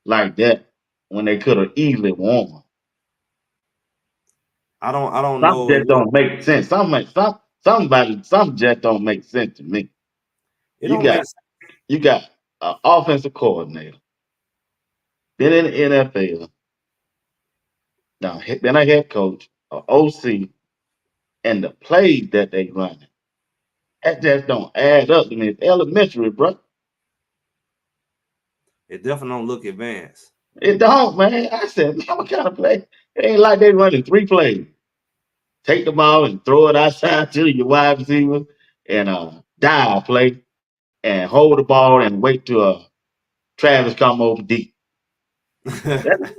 like that when they could have easily won. I don't Some know. just don't make sense. Some just don't make sense to me. It You don't make got sense. you got an offensive coordinator, been in the NFL, now been a head coach, an OC, and the plays that they run. That just don't add up to me. It's elementary, bro. It definitely don't look advanced. It don't, man. I said, man, what kind of play? It ain't like they running 3 plays. Take the ball and throw it outside to your wide receiver and dive play and hold the ball and wait till Travis come over deep. That's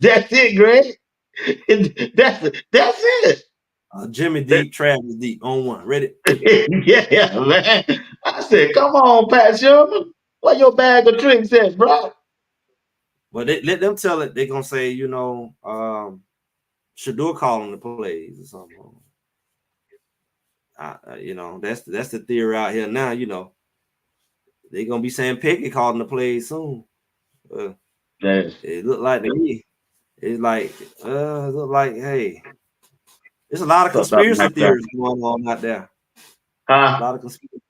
that's it, Greg. That's it. Jimmy deep, Travis deep on one. Ready? Yeah, man. I said, come on, Pat Sherman. Where your bag of tricks at, bro? But let them tell it. They're gonna say, you know, Shador calling the plays or something. You know, that's the theory out here now. You know, they're gonna be saying Pickett calling the plays soon. Yes. It looked like to me. It's like, it look like, hey, there's a lot of Something conspiracy like that. theories going on out there. Huh?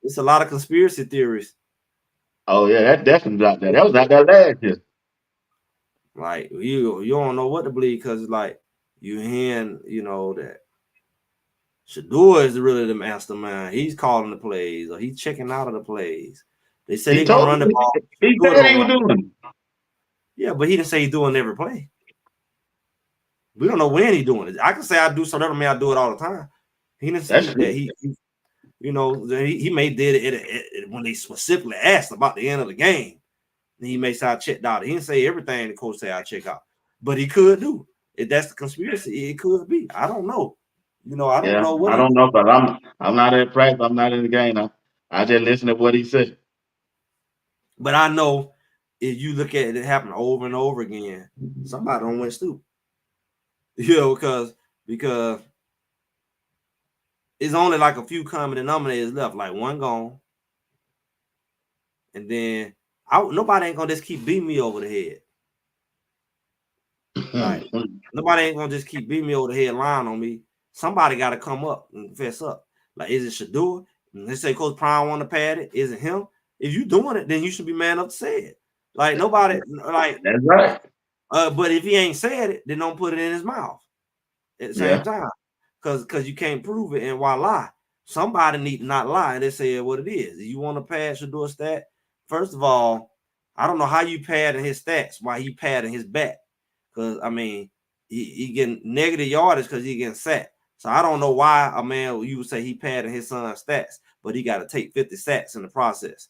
It's a lot of conspiracy theories. Oh, yeah, that definitely out there. That was out there last year. Like you don't know what to believe, because like you hearing, you know, that Shador is really the mastermind. He's calling the plays, or he's checking out of the plays. They say He they're gonna told run the me. ball. He Shador said don't he was run. doing it. Yeah, but he didn't say he's doing every play. We don't know when he's doing it. I can say I do, so that don't mean I do it all the time. He didn't That's say that true. you know, he may did it when they specifically asked about the end of the game. He may say I checked out. He didn't say everything the coach say I check out, but he could do. If that's the conspiracy, it could be. I don't know. You know, I don't Yeah, know what I he. don't know, but I'm not at practice. I'm not in the game. I just listen to what he said. But I know if you look at it happen over and over again, somebody don't went stupid. You know, because it's only like a few common denominators left, like one gone, and then nobody ain't gonna just keep beating me over the head. Like nobody ain't gonna just keep beating me over the head, lying on me. Somebody got to come up and fess up. Like, is it Shador? They say Coach Prime want to pad it. Is it him? If you doing it, then you should be man up to say it. Like nobody, like, That's right. but if he ain't said it, then don't put it in his mouth at the same Yeah. time, because you can't prove it. And why lie? Somebody need to not lie and they say what it is. If you want to pad Shador stat, first of all, I don't know how you padding his stats while he padding his back. Because I mean, he getting negative yardage because he getting sacked. So I don't know why a man, you would say he padded his son's stats, but he got to take 50 sacks in the process.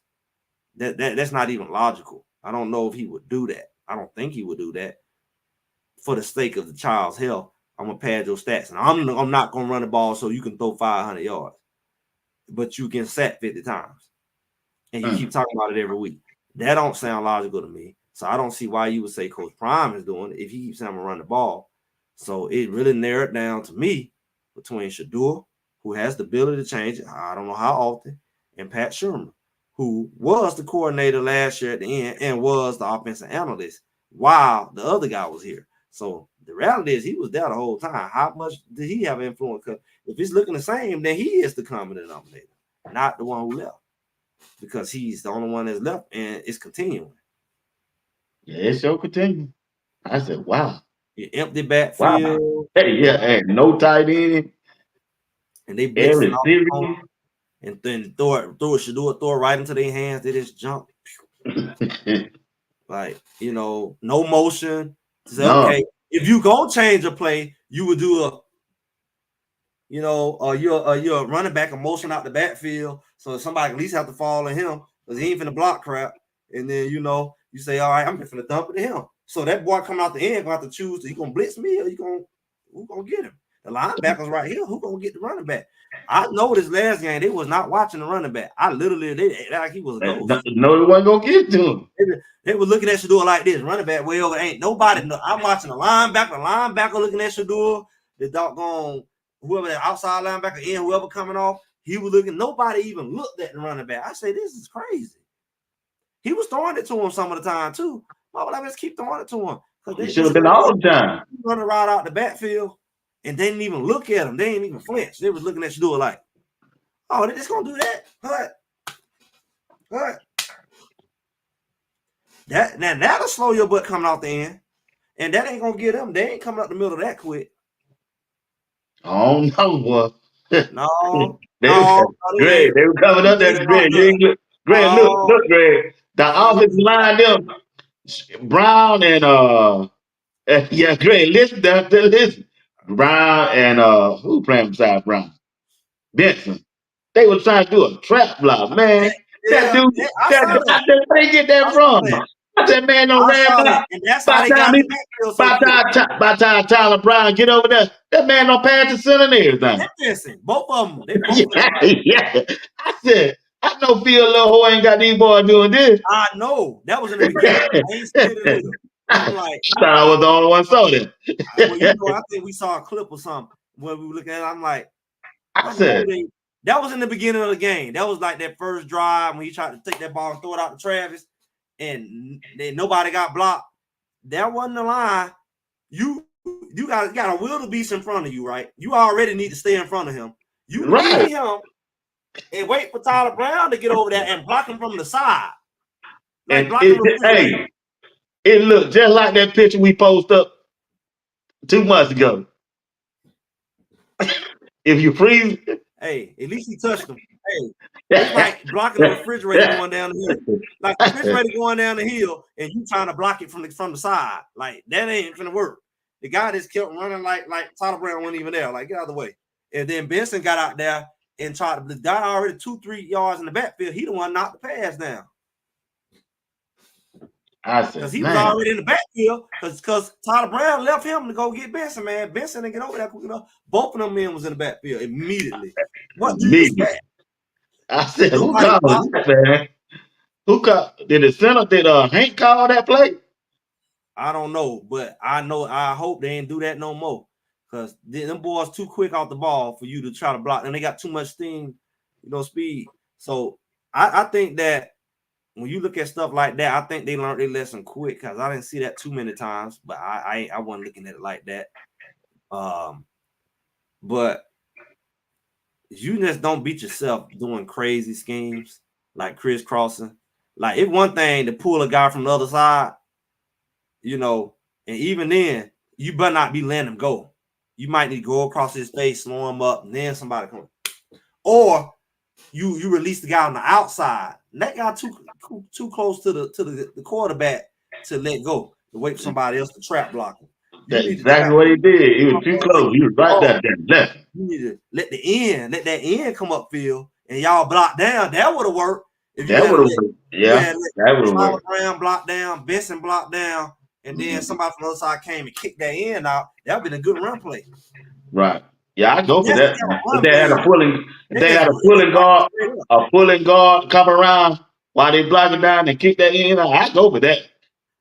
That's not even logical. I don't know if he would do that. I don't think he would do that for the sake of the child's health. I'm gonna pad your stats, and I'm not gonna run the ball so you can throw 500 yards, but you can sack 50 times, and you keep talking about it every week. That don't sound logical to me. So I don't see why you would say Coach Prime is doing it if he keeps saying I'm gonna run the ball. So it really narrowed down to me between Shador, who has the ability to change it, I don't know how often, and Pat Sherman, who was the coordinator last year at the end and was the offensive analyst while the other guy was here. So the reality is he was there the whole time. How much did he have influence? Because if he's looking the same, then he is the common denominator, not the one who left, because he's the only one that's left and it's continuing. Yeah, it sure continue. I said, wow. You empty Wow. backfield, Hey, yeah, hey, no tight end. and they blitzing Every off the series. corner, and then throw it, should do it, throw it right into their hands. They just jump. Like, you know, no motion. To say, No. okay, if you go change a play, you would do you know, you're a running back and motion out the backfield, so somebody at least have to fall on him because he ain't finna block crap. And then you know, you say, all right, I'm just finna dump it to him. So that boy coming out the end gonna have to choose: you gonna blitz me or who gonna get him? The linebacker's right here. Who gonna get the running back? I know this last game they was not watching the running back. I literally they like he was a ghost. No, he wasn't gonna get to him. They were looking at Shador like this, running back way over. Ain't nobody. I'm watching the linebacker looking at Shador. The doggone whoever the outside linebacker in, whoever coming off, he was looking. Nobody even looked at the running back. I say this is crazy. He was throwing it to him some of the time too. Why would I just keep throwing it to him? Because He should have been all the time running right out the backfield, and they didn't even look at him. They didn't even flinch. They was looking at Shador like, oh, they just gonna do that? What? That'll slow your butt coming out the end, and that ain't gonna get them. They ain't coming out the middle of that quick. Oh no, boy. No, Greg, they were coming up there. Greg, look, Greg. The offensive line, them Brown and yeah, Greg, listen. Brown and who playing beside Brown? Benson. They were trying to do a trap block, man. That dude, I said, where they get that from? I said, man, don't ram out. And that's how they got the backfield so quick. By the time Tyler Brown get over there, that man don't pass the center and everything. Listen, both of them. They both yeah. I said, I know Phil Little ain't got these boys doing this. I know. That was in the beginning. I ain't scared of it. I'm like, I thought I was the only one saw that. Well, you know, I think we saw a clip or something when we were looking at it. I'm like, I said, that was in the beginning of the game. That was like that first drive when he tried to take that ball and throw it out to Travis, and then nobody got blocked. That wasn't the line. You got a wildebeest in front of you, right? You already need to stay in front of him. You need him and wait for Tyler Brown to get over there and block him from the side. Like it looked just like that picture we posted up 2 months ago. If you freeze, hey, at least he touched him. Hey, it's like blocking the refrigerator going down the hill. Like the refrigerator going down the hill, and you trying to block it from the side. Like that ain't gonna work. The guy just kept running like Tyler Brown wasn't even there. Like get out of the way. And then Benson got out there and tried to. The guy already 2-3 yards in the backfield. He the one knocked the pass down. Because he was already in the backfield. Because Tyler Brown left him to go get Benson. Man, Benson didn't get over there quick enough. Both of them men was in the backfield immediately. What do you expect? I said, who called that, man? Who called? Did the center? Did Hank call that play? I don't know, but I hope they ain't do that no more. Because them boys too quick off the ball for you to try to block. And they got too much steam, speed. So I think that when you look at stuff like that, I think they learned their lesson quick because I didn't see that too many times, but I wasn't looking at it like that. But you just don't beat yourself doing crazy schemes like crisscrossing. Like it's one thing to pull a guy from the other side, and even then, you better not be letting him go. You might need to go across his face, slow him up, and then somebody come. Or you release the guy on the outside. And that guy too close to the quarterback to let go, to wait for somebody else to trap block him. That's exactly what he did. He was too close. He was right there. Left. You need to let that end come upfield, and y'all block down. That would have worked. That would have worked. Yeah, that would have worked. Brown blocked down, Benson blocked down, and then somebody from the other side came and kicked that end out. That would have been a good run play. Right. Yeah, I go for that. If they had a pulling guard come around while they block it down and kick that in, I go for that.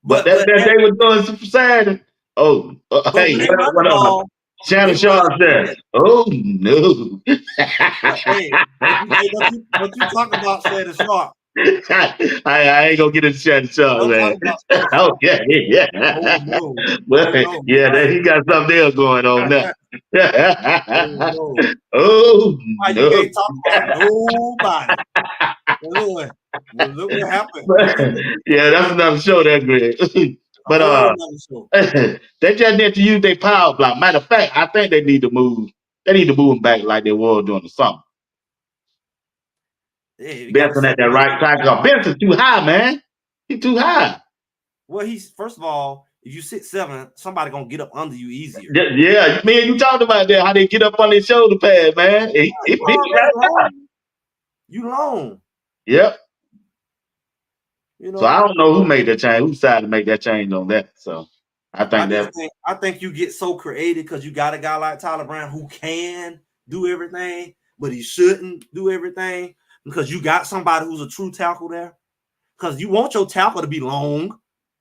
But that they were doing super sad. Oh, hey, what up? Shannon Sharp said, "Oh no." Hey, what you talking about, Shannon Sharp? I ain't gonna get into Shannon Sharp, man. Okay, yeah. Oh, no. Well, yeah, he got something else going on now. Oh, why no. You ain't talking about nobody. Look what happened. Yeah, that's another show, that Greg. But they just need to use their power block. Matter of fact, I think they need to move. They need to move them back like they were during the summer. Benson at that right tackle. Benson's too high, man. He's too high. Well, first of all, If you 6'7", somebody gonna get up under you easier. Yeah, me and you talked about that, how they get up on their shoulder pad, man. It You big already right now. long. You long. Yep. You So I know. don't know who made that change, who decided to make that change on that. So I think you get so creative because you got a guy like Tyler Brown who can do everything, but he shouldn't do everything because you got somebody who's a true tackle there. Because you want your tackle to be long.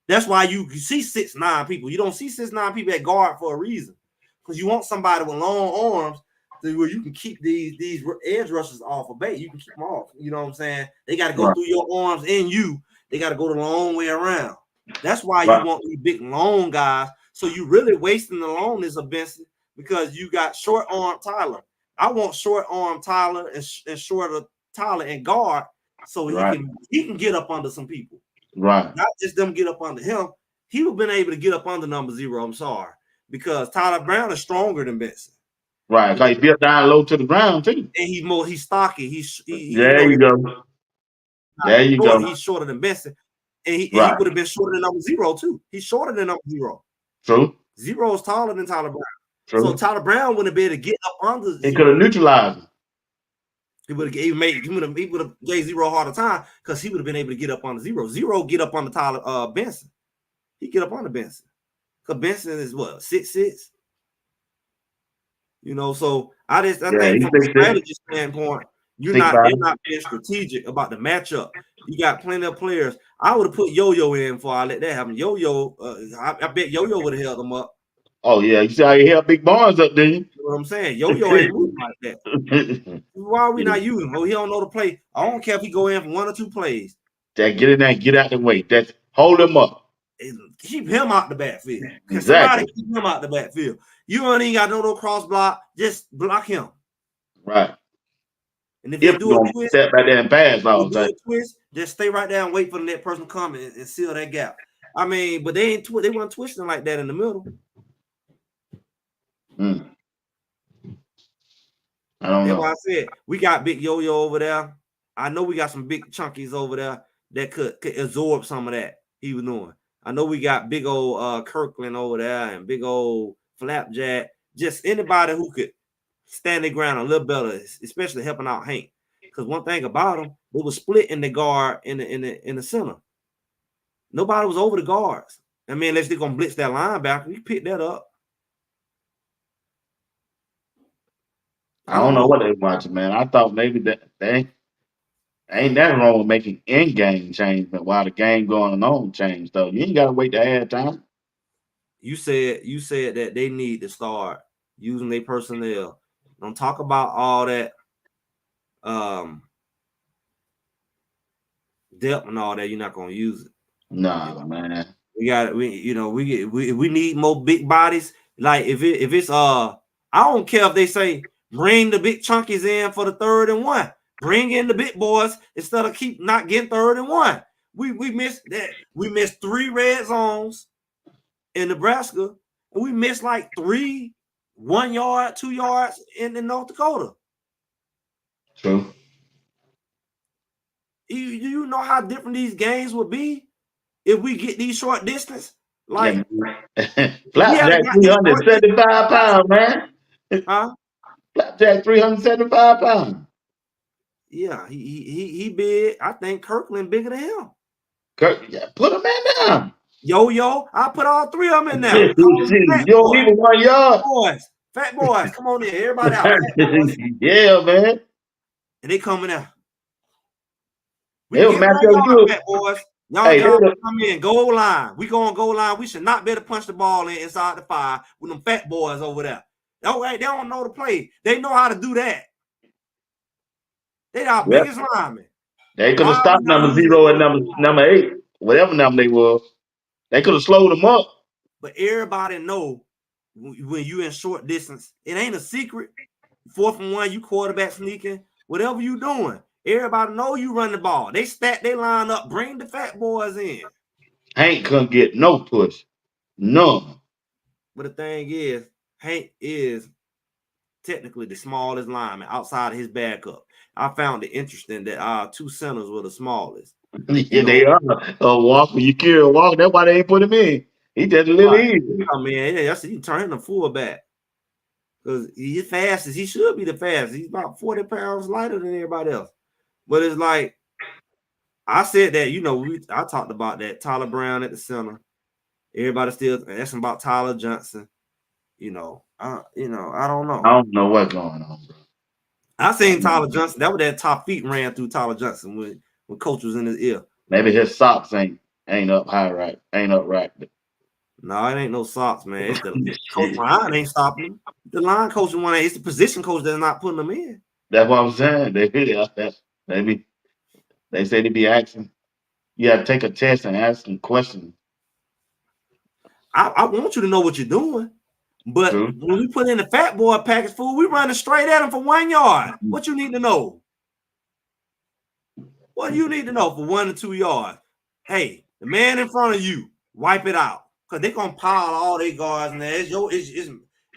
That's why you see 6'9" people. You don't see 6'9" people at guard for a reason. Because you want somebody with long arms where you can keep these edge rushers off of bait. You can keep them off. You know what I'm saying? They got to go through your arms and you. They got to go the long way around. That's why you want these big long guys. So you really wasting the longness of Benson because you got short arm Tyler. I want short arm Tyler and shorter Tyler and guard so he can get up under some people. Right. Not just them get up under him. He would have been able to get up under number 0. I'm sorry. Because Tyler Brown is stronger than Benson. Right. Because he built down low to the ground too. And he's stocky. There you go. There you go. He's shorter than Benson. And he would have been shorter than number 0 too. He's shorter than number 0. True. 0 is taller than Tyler Brown. True. So Tyler Brown wouldn't be able to get up under 0. He could have neutralized him. He would have gave 0 a harder time because he would have been able to get up on the 0. 0 get up on the Tyler Benson. He get up on the Benson. Because Benson is what, 6'6"? You know, so I think from a strategy standpoint, they're not being strategic about the matchup. You got plenty of players. I would have put Yo-Yo in before I let that happen. Yo-Yo, I bet Yo-Yo would have held them up. Oh yeah, you see how he held Big Barnes up, didn't you? You know what I'm saying? Yo-Yo ain't moving like that. Why are we not using him? Oh, he don't know the play. I don't care if he go in for 1 or 2 plays. That get in there and get out the way. That's hold him up. Keep him out the backfield. Exactly. Somebody keep him out the backfield. You don't even got no cross block. Just block him. Right. And if you do a twist, step right there and pass all the time. Just stay right there and wait for the next person to come and seal that gap. I mean, but they weren't twisting like that in the middle. I don't know. That's why I said we got big Yo-Yo over there. I know we got some big chunkies over there that could absorb some of that he was doing. I know we got big old Kirkland over there and big old Flapjack. Just anybody who could stand their ground a little better, especially helping out Hank. Because one thing about them, they were split in the guard in the center. Nobody was over the guards. I mean, unless they're gonna blitz that linebacker, we pick that up. I don't know what they're watching, man. I thought maybe that they ain't nothing wrong with making in-game change, but while the game going on change, though, you ain't gotta wait to add time. You said that they need to start using their personnel. Don't talk about all that depth and all that. You're not gonna use it. Nah, man. We need more big bodies. Like if it's I don't care if they say bring the big chunkies in for the 3rd and 1. Bring in the big boys instead of keep not getting 3rd and 1. We missed that. We missed 3 red zones in Nebraska, and we missed like 3 1 yard, 2 yards in North Dakota. True. You know how different these games would be if we get these short distance. Like Flapjack 375 pounds, man. Huh? Flapjack 375 pounds. Yeah, he big. I think Kirkland bigger than him. Put him in there. Yo, I put all 3 of them in there. You don't even 1 yard. Fat boys, come on in. Everybody out. Yeah, man. And they coming out. They'll match up good. Fat boys. Y'all come in, goal line. We go on goal line. We should not be able to punch the ball inside the 5 with them fat boys over there. They don't know the play. They know how to do that. They our biggest linemen. They could have stopped number 0 and number 8, whatever number they was. They could have slowed them up. But everybody know when you in short distance, it ain't a secret. 4th and 1, you quarterback sneaking, whatever you doing. Everybody know you run the ball. They stack, they line up, bring the fat boys in. Hank couldn't get no push. None. But the thing is, Hank is technically the smallest lineman outside of his backup. I found it interesting that our 2 centers were the smallest. Yeah, they are. Walker, you carry Walker. That's why they ain't put him in. He just a little easy. I mean, yeah, I said you turn him to fullback because he's fast as he should be the fastest. He's about 40 pounds lighter than everybody else. But it's like I said that, I talked about that. Tyler Brown at the center. Everybody still asking about Tyler Johnson. I don't know. I don't know what's going on, bro. I seen Tyler Johnson. That was that top feet ran through Tyler Johnson when coach was in his ear. Maybe his socks ain't up high right. Ain't up right. No, it ain't no socks, man. It's the coach line ain't stopping him. The line coach one. It's the position coach that's not putting them in. That's what I'm saying. Maybe they say they be asking. You have to take a test and ask some questions. I want you to know what you're doing. But when we put in the fat boy package food, we running straight at him for 1 yard. What you need to know? What you need to know for 1 to 2 yards? Hey, the man in front of you, wipe it out. Because they're going to pile all their guards in there.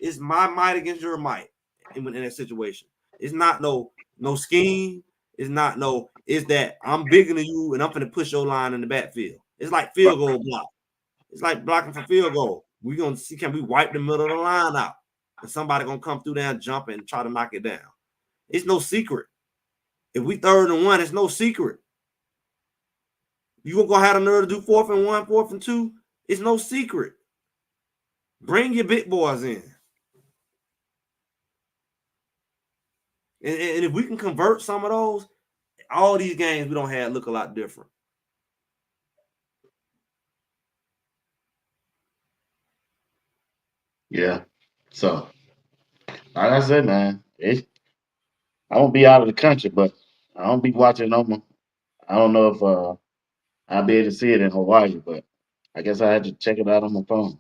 It's my might against your might in that situation. It's not no scheme. It's that I'm bigger than you and I'm going to push your line in the backfield. It's like field goal block. It's like blocking for field goal. We're going to see, can we wipe the middle of the line out? And somebody going to come through there and jump and try to knock it down. It's no secret. If we 3rd and 1, it's no secret. You going to have the nerve to do 4th and 1, 4th and 2? It's no secret. Bring your big boys in. And if we can convert some of those, all these games we don't have look a lot different. Yeah. So, like I said, man, I won't be out of the country, but I won't be watching no more. I don't know if I'll be able to see it in Hawaii, but I guess I had to check it out on my phone.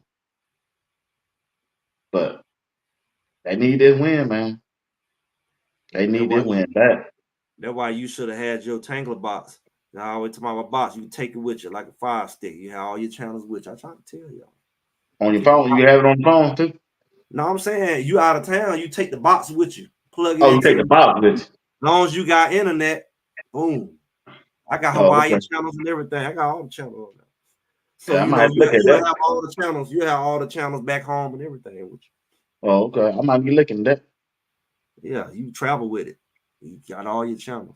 But they need this win, man. They need this win back. That's why you should have had your Tanggula box. Now, I always talk about my box. You can take it with you like a fire stick. You have all your channels with you. I try to tell y'all. On your phone, you can have it on the phone too. No, I'm saying you out of town, you take the box with you. Plug it in. You take the box with you. As long as you got internet, boom. I got Hawaii channels and everything. I got all the channels on there. So you have all the channels. You have all the channels back home and everything with you. Oh, okay. I might be looking at that. Yeah, you travel with it. You got all your channels.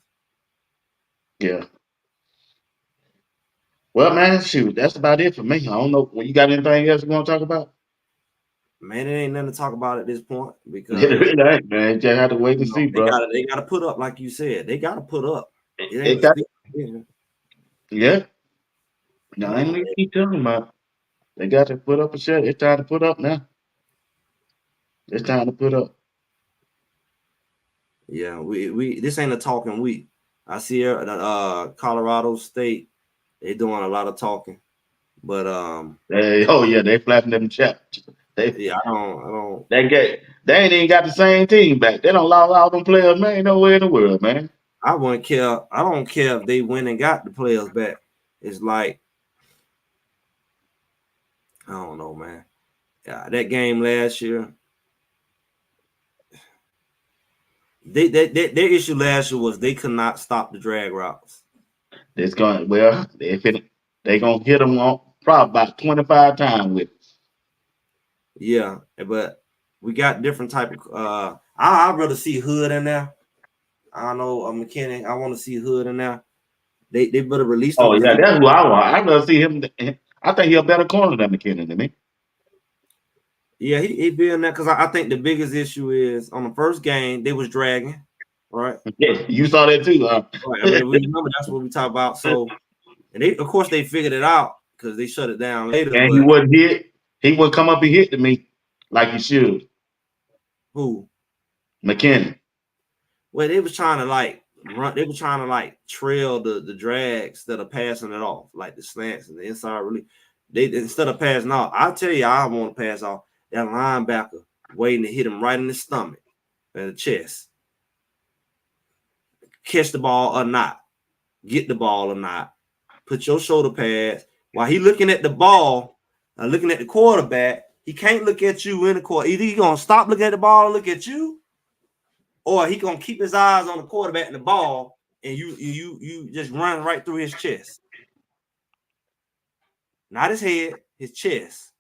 Yeah. Well, man, shoot, that's about it for me. I don't know. Well, you got anything else you want to talk about? Man, it ain't nothing to talk about at this point because man, just have to wait and see, bro. They gotta put up, like you said. They gotta put up. Yeah. No, I ain't keep telling about. They got to put up a shit. It's time to put up now. It's time to put up. Yeah, we this ain't a talking week. I see Colorado State, they doing a lot of talking. But they flapping them chaps. I don't. They ain't even got the same team back. They don't allow all them players, man. Nowhere in the world, man. I wouldn't care. I don't care if they went and got the players back. It's like, I don't know, man. Yeah, that game last year. Their issue last year was they could not stop the drag routes. They gonna hit them on probably about 25 times with it. Yeah, but we got different type of I'd rather see Hood in there. I don't know, McKinney. I want to see Hood in there. They better release them. Oh yeah, that's who I want. I'd rather see him. I think he's a better corner than McKinney to me. Yeah, he be in there because I think the biggest issue is on the first game they was dragging, right? Yeah, you saw that too, huh? Right. I mean, we remember that's what we talk about. So, and of course they figured it out because they shut it down later. And he wouldn't hit. He wouldn't come up and hit to me like he should. Who? McKinney. Well, they was trying to run. They were trying to trail the drags that are passing it off, like the slants and the inside release. They instead of passing off, I'll tell you, I want to pass off that linebacker waiting to hit him right in the stomach and the chest. Catch the ball or not, get the ball or not. Put your shoulder pads while he looking at the ball, looking at the quarterback. He can't look at you in the court. Either he gonna stop looking at the ball and look at you, or he gonna keep his eyes on the quarterback and the ball, and you just run right through his chest. Not his head, his chest.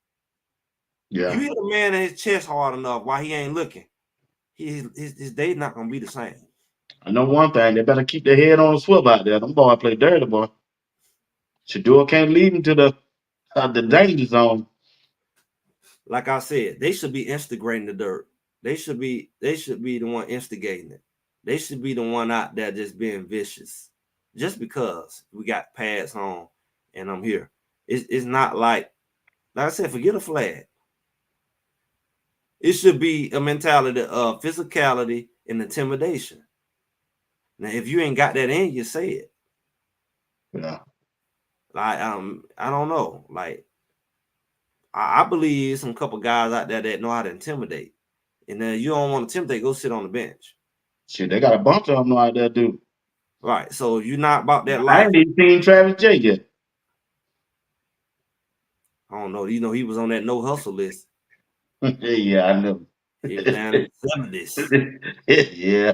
Yeah. You hit a man in his chest hard enough while he ain't looking, his day's not gonna be the same. I know one thing, they better keep their head on the swivel out there. Them boys play dirty, boy. Shador can't lead them to the danger zone. Like I said, they should be instigating the dirt. They should be the one instigating it. They should be the one out there just being vicious. Just because we got pads on and I'm here. It's not like I said, forget a flag. It should be a mentality of physicality and intimidation. Now, if you ain't got that in you, say it. Yeah. Like, I don't know. Like, I believe some couple guys out there that know how to intimidate. And then you don't want to intimidate, go sit on the bench. Shit, they got a bunch of them out there, dude. Right. So you're not about that I life. ain't even seen Travis J yet. I don't know. You know, he was on that no hustle list. Yeah, I know. He was down in the 70s. Yeah.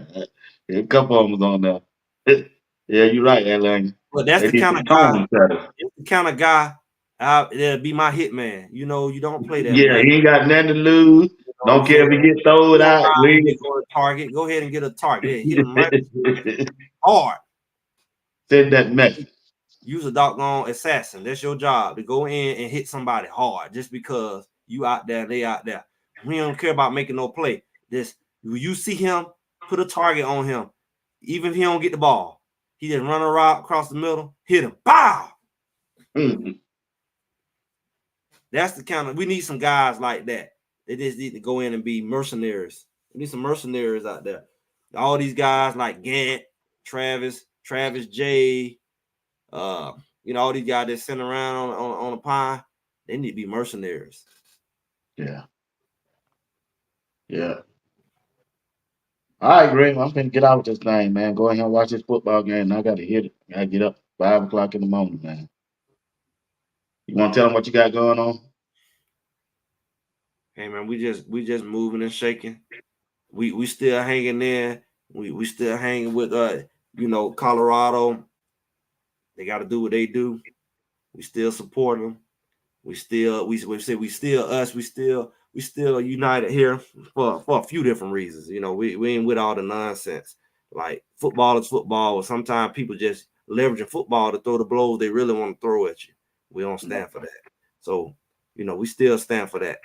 A couple of them was on there. Yeah, you're right, Alan. But that's the kind of guy. That's the kind of guy that'll be my hitman. You know, you don't play that. Yeah, he ain't got nothing to lose. Don't care if he get thrown out. Target. Go ahead and get a target. Hit him right hard. Send that message. Use a doggone assassin. That's your job, to go in and hit somebody hard just because you out there, they out there. We don't care about making no play. This, when you see him, put a target on him. Even if he don't get the ball, he just run around across the middle, hit him. Bow! Mm-hmm. That's the kind of, we need some guys like that. They just need to go in and be mercenaries. We need some mercenaries out there. All these guys like Gant, Travis J, you know, all these guys that sitting around on a pie, they need to be mercenaries. Yeah. Yeah. All right, Greg, I'm finna get out with this thing, man. Go ahead and watch this football game. I gotta hit it. I gotta get up 5 o'clock in the morning, man. You want to tell them what you got going on? Hey, man, we just moving and shaking. We still hanging there. We still hanging with you know, Colorado. They got to do what they do. We still support them. We still us. We still united here for a few different reasons. You know, we ain't with all the nonsense. Like, football is football. Or sometimes people just leveraging football to throw the blows they really want to throw at you. We don't stand for that. So, you know, we still stand for that.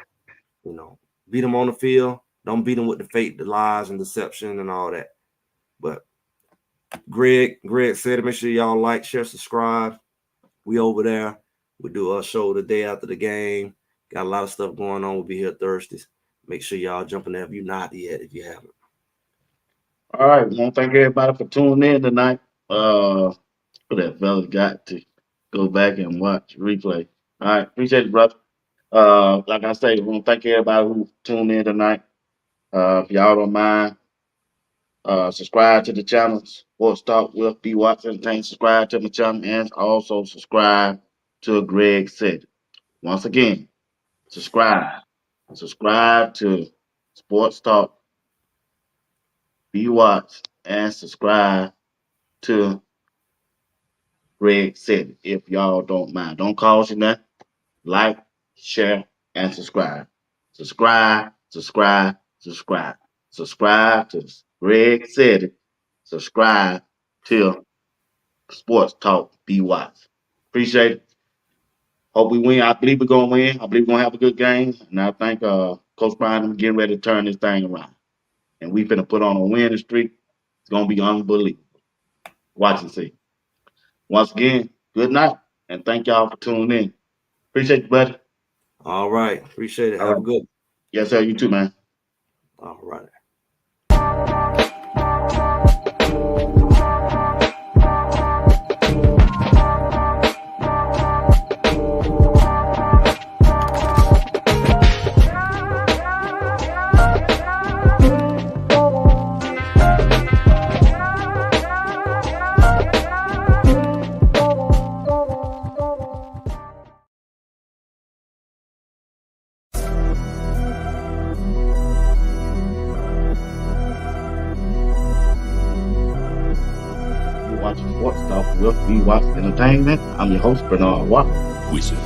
You know, beat them on the field. Don't beat them with the fake, the lies and deception and all that. But Greg said, make sure y'all like, share, subscribe. We over there. We do a show the day after the game. Got a lot of stuff going on. We'll be here Thursdays. Make sure y'all jump in there if you're not yet, if you haven't. All right. We want to thank everybody for tuning in tonight. That fella got to go back and watch replay. All right. Appreciate it, brother. Like I say, we want to thank everybody who tuned in tonight. If y'all don't mind, subscribe to the channel, Sports Talk with B. Watson. Subscribe to my channel and also subscribe to Greg Said. Once again, subscribe. Subscribe to Sports Talk, B. Watts, and subscribe to Greg Said. If y'all don't mind, don't cost you nothing. Like, share, and subscribe. Subscribe to Greg Said It. Subscribe to Sports Talk B. Watts. Appreciate it. Hope we win. I believe we're going to win. I believe we're going to have a good game. And I think Coach Brian is getting ready to turn this thing around. And we're going to put on a winning streak. It's going to be unbelievable. Watch and see. Once again, good night. And thank y'all for tuning in. Appreciate you, buddy. All right. Appreciate it. Have a good one. Yes, sir. You too, man. All right. Sports Talk with B. Watts Entertainment. I'm your host, Bernard Watt. Wizard.